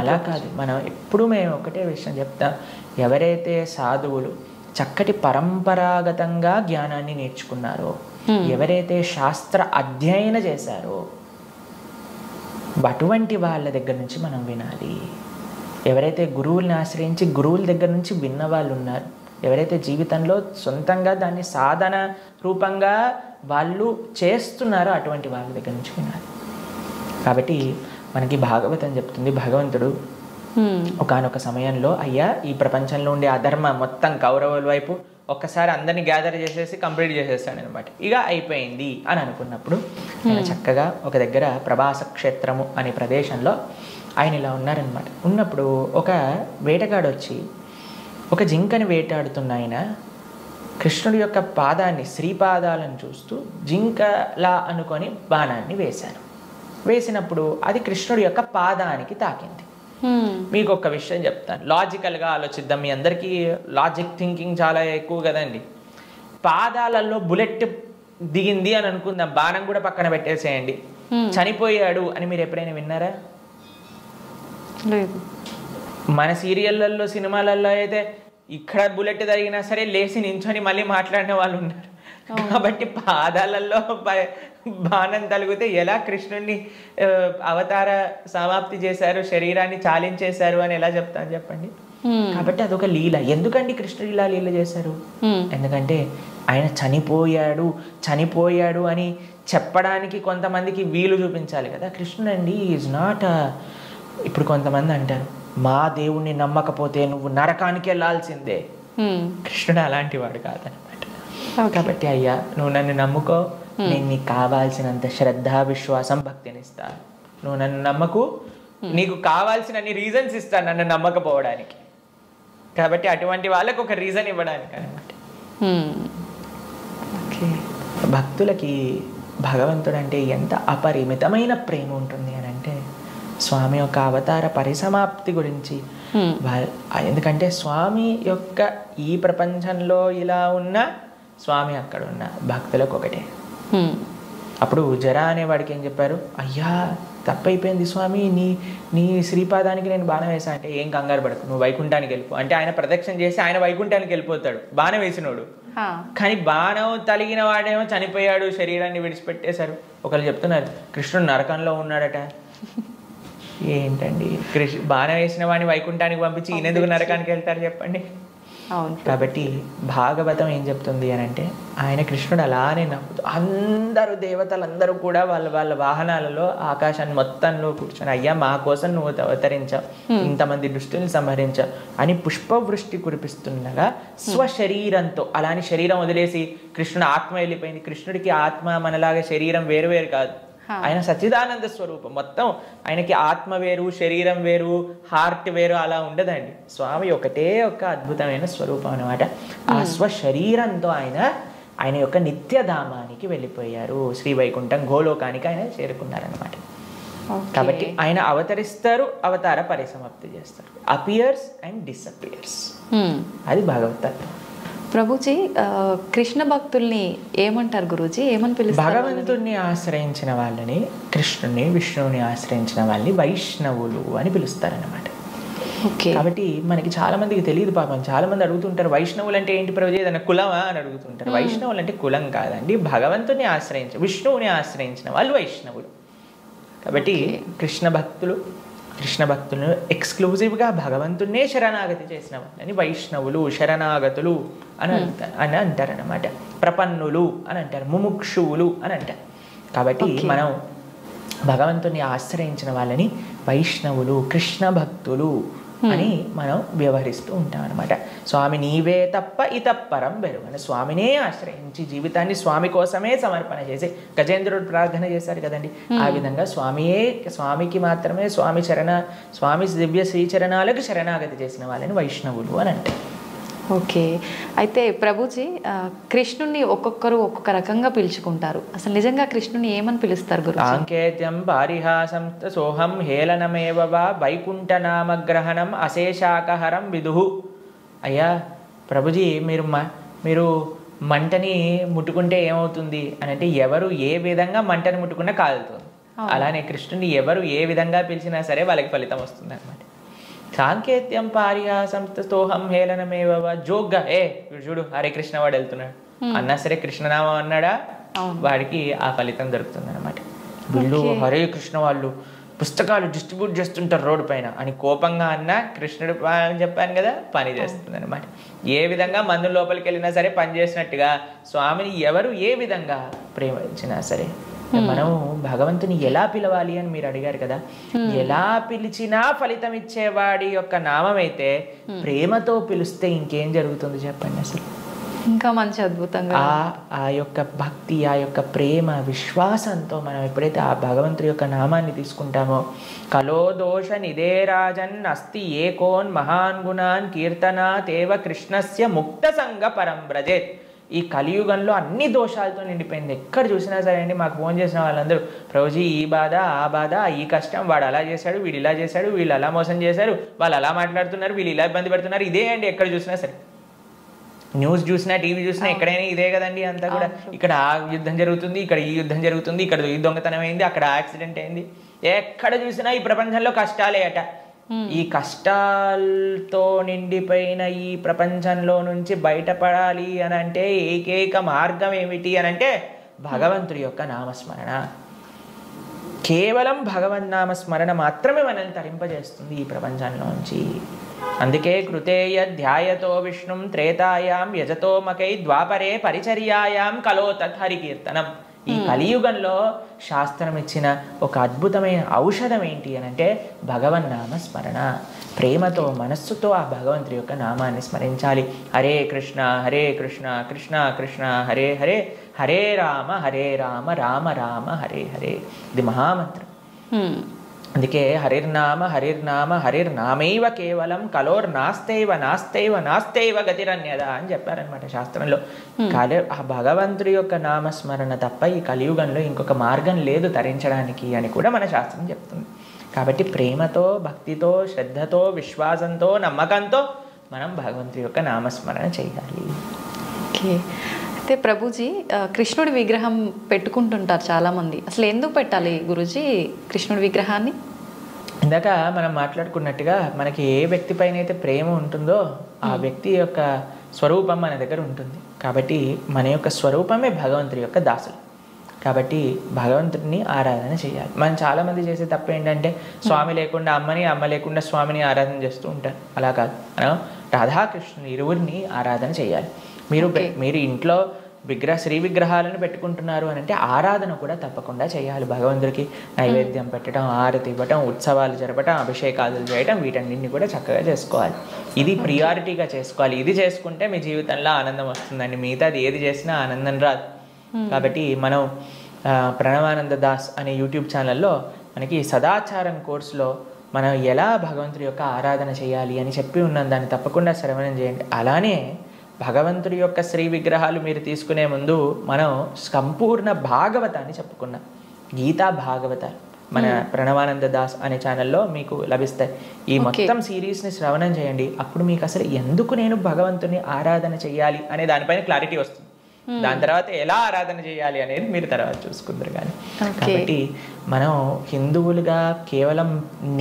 అలా కాదు. మేము ఒకటే విషయం చెప్తాం, ఎవరైతే సాధువులు చక్కటి పరంపరాగతంగా జ్ఞానాన్ని నేర్చుకున్నారో, ఎవరైతే శాస్త్ర అధ్యయనం చేశారో అటువంటి వాళ్ళ దగ్గర నుంచి మనం వినాలి. ఎవరైతే గురువుల్ని ఆశ్రయించి గురువుల దగ్గర నుంచి విన్న వాళ్ళు ఉన్నారు, ఎవరైతే జీవితంలో సొంతంగా దాన్ని సాధన రూపంగా వాళ్ళు చేస్తున్నారో అటువంటి వాళ్ళ దగ్గర నుంచి వినాలి. కాబట్టి మనకి భాగవతం చెప్తుంది, భగవంతుడు ఒకానొక సమయంలో అయ్యా ఈ ప్రపంచంలో ఉండే అధర్మ మొత్తం కౌరవుల వైపు ఒక్కసారి అందరినీ గ్యాదర్ చేసేసి కంప్లీట్ చేసేస్తాడు అనమాట. ఇక అయిపోయింది అని అనుకున్నప్పుడు ఆయన చక్కగా ఒక దగ్గర ప్రభాస క్షేత్రము అనే ప్రదేశంలో ఆయన ఇలా ఉన్నారనమాట. ఉన్నప్పుడు ఒక వేటగాడు వచ్చి ఒక జింకని వేటాడుతున్న ఆయన కృష్ణుడి యొక్క పాదాన్ని, శ్రీపాదాలను చూస్తూ జింకలా అనుకొని బాణాన్ని వేశారు. వేసినప్పుడు అది కృష్ణుడి యొక్క పాదానికి తాకింది. మీకు ఒక విషయం చెప్తాను, లాజికల్గా ఆలోచిద్దాం. మీ అందరికీ లాజిక్ థింకింగ్ చాలా ఎక్కువ కదండి. పాదాలలో బుల్లెట్ దిగింది అని అనుకుందాం, బాణం కూడా పక్కన పెట్టేసేయండి, చనిపోయాడు అని మీరు ఎప్పుడైనా విన్నారా? లేదు. మన సీరియళ్ళల్లో సినిమాలలో అయితే ఇక్కడ బుల్లెట్ తగినా సరే లేచి నించొని మళ్ళీ మాట్లాడిన వాళ్ళు ఉన్నారు. కాబట్టి పాదాలలో బాణం తలిగితే ఎలా కృష్ణుడిని అవతార సమాప్తి చేశారు, శరీరాన్ని చాలించేశారు అని ఎలా చెప్తాను చెప్పండి? కాబట్టి అదొక లీల. ఎందుకండి కృష్ణుడు ఇలా లీల చేశారు? ఎందుకంటే ఆయన చనిపోయాడు అని చెప్పడానికి కొంతమందికి వీలు చూపించాలి కదా. కృష్ణుడు అండి ఈజ్ నాట్. ఇప్పుడు కొంతమంది అంటారు, మా దేవుణ్ణి నమ్మకపోతే నువ్వు నరకానికి వెళ్ళాల్సిందే. కృష్ణుడు అలాంటి వాడు కాదనమాట. కాబట్టి అయ్యా నువ్వు నన్ను నమ్ముకో, నేను నీకు కావాల్సినంత శ్రద్ధ, విశ్వాసం, భక్తిని ఇస్తాను. నువ్వు నన్ను నమ్మకు, నీకు కావాల్సినన్ని రీజన్స్ ఇస్తాను నన్ను నమ్మకపోవడానికి. కాబట్టి అటువంటి వాళ్ళకు ఒక రీజన్ ఇవ్వడానికి అనమాట. భక్తులకి భగవంతుడు అంటే ఎంత అపరిమితమైన ప్రేమ ఉంటుంది అని అంటే స్వామి యొక్క అవతార పరిసమాప్తి గురించి. ఎందుకంటే స్వామి యొక్క ఈ ప్రపంచంలో ఇలా ఉన్న, స్వామి అక్కడ ఉన్న భక్తులకు ఒకటే. అప్పుడు జరా అనేవాడికి ఏం చెప్పారు, అయ్యా తప్పైపోయింది స్వామి, నీ శ్రీపాదానికి నేను బాణం వేసా అంటే, ఏం కంగారు పడకు, నువ్వు వైకుంఠానికి వెళ్ళిపో అంటే ఆయన ప్రదక్షిణ చేసి ఆయన వైకుంఠానికి వెళ్ళిపోతాడు బాణం వేసినోడు. కానీ బాణం తలిగిన వాడేమో చనిపోయాడు, శరీరాన్ని విడిచిపెట్టేశారు. ఒకళ్ళు చెప్తున్నారు కృష్ణుడు నరకంలో ఉన్నాడట. ఏంటండి, బాణం వేసిన వాడిని వైకుంఠానికి పంపించి ఈయన ఎందుకు నరకానికి వెళ్తారు చెప్పండి. కాబట్టి భాగవతం ఏం చెప్తుంది అని అంటే, ఆయన కృష్ణుడు అలానే నవ్వుతూ, అందరూ దేవతలందరూ కూడా వాళ్ళ వాహనాలలో ఆకాశాన్ని మొత్తంలో కూర్చొని, అయ్యా మా కోసం నువ్వు అవతరించావు, ఇంతమంది దుష్టుల్ని సంహరించావు అని పుష్పవృష్టి కురిపిస్తుండగా స్వశరీరంతో, అలాని శరీరం వదిలేసి కృష్ణుడు ఆత్మ వెళ్ళిపోయింది. కృష్ణుడికి ఆత్మ మనలాగా శరీరం వేరు వేరు కాదు, ఆయన సచ్చిదానంద స్వరూపం. మొత్తం ఆయనకి ఆత్మ వేరు, శరీరం వేరు, హార్ట్ వేరు అలా ఉండదండి. స్వామి ఒకటే ఒక అద్భుతమైన స్వరూపం అనమాట. ఆ స్వశరీరంతో ఆయన యొక్క నిత్యధామానికి వెళ్ళిపోయారు. శ్రీవైకుంఠం గోలోకానికి ఆయన చేరుకున్నారనమాట. కాబట్టి ఆయన అవతరిస్తారు, అవతార పరిసమాప్తి చేస్తారు. Appears and disappears. అది భగవతత్వం. ప్రభుజీ, కృష్ణ భక్తుల్ని ఏమంటారు గురూజీ, ఏమని పిలుస్తారు? భగవంతుణ్ణి ఆశ్రయించిన వాళ్ళని, కృష్ణుని విష్ణువుని ఆశ్రయించిన వాళ్ళని వైష్ణవులు అని పిలుస్తారనమాట. కాబట్టి మనకి చాలా మందికి తెలియదు పాపం. చాలా మంది అడుగుతుంటారు, వైష్ణవులు అంటే ఏంటి ప్రభుజీ, ఏదైనా కులమా అని అడుగుతుంటారు. వైష్ణవులు అంటే కులం కాదండి, భగవంతుని విష్ణువుని ఆశ్రయించిన వాళ్ళు వైష్ణవులు. కాబట్టి కృష్ణ భక్తులను ఎక్స్క్లూజివ్గా భగవంతున్నే శరణాగతి చేసిన వాళ్ళని వైష్ణవులు, శరణాగతులు అని అంటారనమాట. ప్రపన్నులు అని అంటారు, ముముక్షువులు అని అంటారు. కాబట్టి మనం భగవంతుని ఆశ్రయించిన వాళ్ళని వైష్ణవులు, కృష్ణ భక్తులు అని మనం వ్యవహరిస్తూ ఉంటాం అనమాట. స్వామి నీవే తప్ప ఇతప్పరం బెరుగని, స్వామినే ఆశ్రయించి జీవితాన్ని స్వామి కోసమే సమర్పణ చేసి గజేంద్రుడు ప్రార్థన చేశారు కదండి. ఆ విధంగా స్వామికి మాత్రమే స్వామి దివ్య శ్రీచరణాలకు శరణాగతి చేసిన వాళ్ళని వైష్ణవులు అని అంటారు. ఓకే. అయితే ప్రభుజీ, కృష్ణుని ఒక్కొక్కరు ఒక్కొక్క రకంగా పిలుచుకుంటారు. అసలు నిజంగా కృష్ణుని ఏమని పిలుస్తారు గురు? సాంకేత్యం పారిహాసం సోహం హేళనమేవ వా వైకుంఠనామగ్రహణం అశేషాకహరం విదుహు. అయ్యా ప్రభుజీ, మీరు మంటని ముట్టుకుంటే ఏమవుతుంది అని అంటే, ఎవరు ఏ విధంగా మంటని ముట్టుకున్నా కాలుతుంది. అలానే కృష్ణుని ఎవరు ఏ విధంగా పిలిచినా సరే వాళ్ళకి ఫలితం వస్తుంది అనమాట. సాంకేత్యం పారిహాసం స్తోహం హేళనమేవ జోగ్గా, చూడు హరే కృష్ణ వాడు వెళ్తున్నాడు అన్నా సరే, కృష్ణనామం అన్నాడా వాడికి ఆ ఫలితం దొరుకుతుంది అనమాట. వీళ్ళు హరే కృష్ణ వాళ్ళు పుస్తకాలు డిస్ట్రిబ్యూట్ చేస్తుంటారు రోడ్డు పైన అని కోపంగా అన్నా, కృష్ణుడు అని చెప్పాను కదా, పని చేస్తుంది అనమాట. ఏ విధంగా మందు లోపలికి వెళ్ళినా సరే పని చేసినట్టుగా స్వామిని ఎవరు ఏ విధంగా ప్రేమించినా సరే, మనం భగవంతుని ఎలా పిలవాలి అని మీరు అడిగారు కదా, ఎలా పిలిచినా ఫలితం ఇచ్చేవాడి యొక్క నామం అయితే ప్రేమతో పిలిస్తే ఇంకేం జరుగుతుంది చెప్పండి. అసలు ఇంకా మంచి అద్భుతంగా ఆ యొక్క భక్తి, ఆ యొక్క ప్రేమ, విశ్వాసంతో మనం ఎప్పుడైతే ఆ భగవంతుడి యొక్క నామాన్ని తీసుకుంటామో, కలో దోష నిదేరాజన్ అస్తి ఏకోన్ మహాన్ గుణాన్ కీర్తనాతేవ కృష్ణస్య ముక్త సంగ పరం బ్రజేత్. ఈ కలియుగంలో అన్ని దోషాలతో నిండిపోయింది. ఎక్కడ చూసినా సరే అండి, మాకు ఫోన్ చేసిన వాళ్ళందరూ, ప్రభుజీ ఈ బాధ, ఆ బాధ, ఈ కష్టం, వాడు అలా చేశాడు, వీడు ఇలా చేశాడు, వీళ్ళు అలా మోసం చేశారు, వాళ్ళు అలా మాట్లాడుతున్నారు, వీళ్ళు ఇలా ఇబ్బంది పెడుతున్నారు, ఇదే అండి. ఎక్కడ చూసినా సరే, న్యూస్ చూసినా, టీవీ చూసినా, ఎక్కడైనా ఇదే కదండి అంతా కూడా. ఇక్కడ ఆ యుద్ధం జరుగుతుంది, ఇక్కడ ఈ యుద్ధం జరుగుతుంది, ఇక్కడ ఈ దొంగతనం అయింది, అక్కడ యాక్సిడెంట్ అయింది. ఎక్కడ చూసినా ఈ ప్రపంచంలో కష్టాలే అట. ఈ కష్టాలతో నిండిపోయిన ఈ ప్రపంచంలో నుంచి బయటపడాలి అని అంటే ఏకైక మార్గం ఏమిటి అని అంటే భగవంతుడి యొక్క నామస్మరణ. కేవలం భగవన్నామస్మరణ మాత్రమే మనల్ని తరింపజేస్తుంది ఈ ప్రపంచంలోంచి. అందుకే కృతేయ ధ్యాయతో విష్ణుం త్రేతాయాం యజతో మకై ద్వాపరే పరిచర్యాయాం కలో తత్హరికీర్తనం. ఈ కలియుగంలో శాస్త్రం ఇచ్చిన ఒక అద్భుతమైన ఔషధం ఏంటి అని అంటే భగవన్నామ స్మరణ. ప్రేమతో, మనస్సుతో ఆ భగవంతుడి యొక్క నామాన్ని స్మరించాలి. హరే కృష్ణ హరే కృష్ణ కృష్ణ కృష్ణ హరే హరే, హరే రామ రామ రామ హరే హరే. ఇది మహామంత్రం. అందుకే హరిర్నామ హరిర్నామ హరిర్నామైవ కేవలం కలోర్నాస్తైవ నాస్తైవ నాస్తైవ గతిరన్యద అని చెప్పారనమాట శాస్త్రంలో. ఆ భగవంతుడి యొక్క నామస్మరణ తప్ప ఈ కలియుగంలో ఇంకొక మార్గం లేదు తరించడానికి అని కూడా మన శాస్త్రం చెప్తుంది. కాబట్టి ప్రేమతో, భక్తితో, శ్రద్ధతో, విశ్వాసంతో, నమ్మకంతో మనం భగవంతుడి యొక్క నామస్మరణ చేయాలి. ఓకే. అయితే ప్రభుజీ కృష్ణుడి విగ్రహం పెట్టుకుంటుంటారు చాలామంది. అసలు ఎందుకు పెట్టాలి గురూజీ కృష్ణుడి విగ్రహాన్ని? ఇందాక మనం మాట్లాడుకున్నట్టుగా మనకి ఏ వ్యక్తి పైన అయితే ప్రేమ ఉంటుందో ఆ వ్యక్తి యొక్క స్వరూపం మన దగ్గర ఉంటుంది. కాబట్టి మన యొక్క స్వరూపమే భగవంతుడి యొక్క దాసులు. కాబట్టి భగవంతుడిని ఆరాధన చేయాలి. మనం చాలామంది చేసే తప్పు ఏంటంటే స్వామి లేకుండా అమ్మని, అమ్మ లేకుండా స్వామిని ఆరాధన చేస్తూ ఉంటారు. అలా కాదు, మనం రాధాకృష్ణుని ఇరువురిని ఆరాధన చేయాలి. మీరు ఇంట్లో శ్రీ విగ్రహాలను పెట్టుకుంటున్నారు అని అంటే ఆరాధన కూడా తప్పకుండా చేయాలి. భగవంతుడికి నైవేద్యం పెట్టడం, ఆరతి ఇవ్వటం, ఉత్సవాలు జరపటం, అభిషేకాలు చేయటం, వీటన్నింటినీ కూడా చక్కగా చేసుకోవాలి. ఇది ప్రియారిటీగా చేసుకోవాలి. ఇది చేసుకుంటే మీ జీవితంలో ఆనందం వస్తుందండి. మిగతాది ఏది చేసినా ఆనందం రాదు. కాబట్టి మనం ప్రణవానంద దాస్ అనే యూట్యూబ్ ఛానల్లో మనకి సదాచారం కోర్సులో మనం ఎలా భగవంతుడి యొక్క ఆరాధన చేయాలి అని చెప్పి ఉన్నాం. దాన్ని తప్పకుండా శ్రవణం చేయండి. అలానే భగవంతుడి యొక్క శ్రీ విగ్రహాలు మీరు తీసుకునే ముందు మనం సంపూర్ణ భాగవతాన్ని చెప్పుకున్నాం. గీతా భాగవతాలు మన ప్రణవానంద దాస్ అనే ఛానల్లో మీకు లభిస్తాయి. ఈ మొత్తం సిరీస్ని శ్రవణం చేయండి. అప్పుడు మీకు అసలు ఎందుకు నేను భగవంతుని ఆరాధన చేయాలి అనే దానిపైన క్లారిటీ వస్తుంది. దాని తర్వాత ఎలా ఆరాధన చేయాలి అనేది మీరు తర్వాత చూసుకుందరు. కానీ కాబట్టి మనం హిందువులుగా కేవలం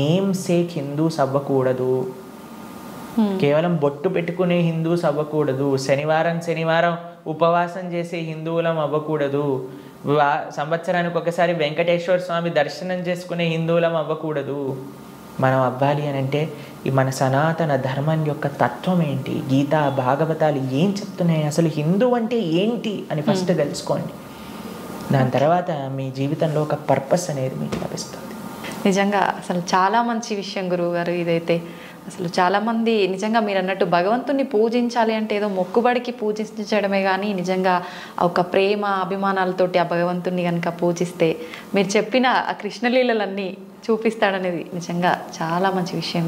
నేమ్ సేక్ హిందూస్ అవ్వకూడదు. కేవలం బొట్టు పెట్టుకునే హిందూస్ అవ్వకూడదు. శనివారం ఉపవాసం చేసే హిందువులం అవ్వకూడదు. సంవత్సరానికి ఒకసారి వెంకటేశ్వర స్వామి దర్శనం చేసుకునే హిందువులం అవ్వకూడదు. మనం అవ్వాలి అని అంటే ఈ మన సనాతన ధర్మం యొక్క తత్వం ఏంటి, గీతా భాగవతాలు ఏం చెప్తున్నాయి, అసలు హిందూ అంటే ఏంటి అని ఫస్ట్ తెలుసుకోండి. దాని తర్వాత మీ జీవితంలో ఒక పర్పస్ అనేది మీకు లభిస్తుంది. నిజంగా అసలు చాలా మంచి విషయం గురువు గారు ఇదైతే. అసలు చాలామంది నిజంగా మీరు అన్నట్టు భగవంతుని పూజించాలి అంటే ఏదో మొక్కుబడికి పూజించడమే కానీ నిజంగా ఒక ప్రేమ అభిమానాలతోటి ఆ భగవంతుని కనుక పూజిస్తే మీరు చెప్పిన ఆ కృష్ణలీలలన్నీ చూపిస్తాడనేది నిజంగా చాలా మంచి విషయం.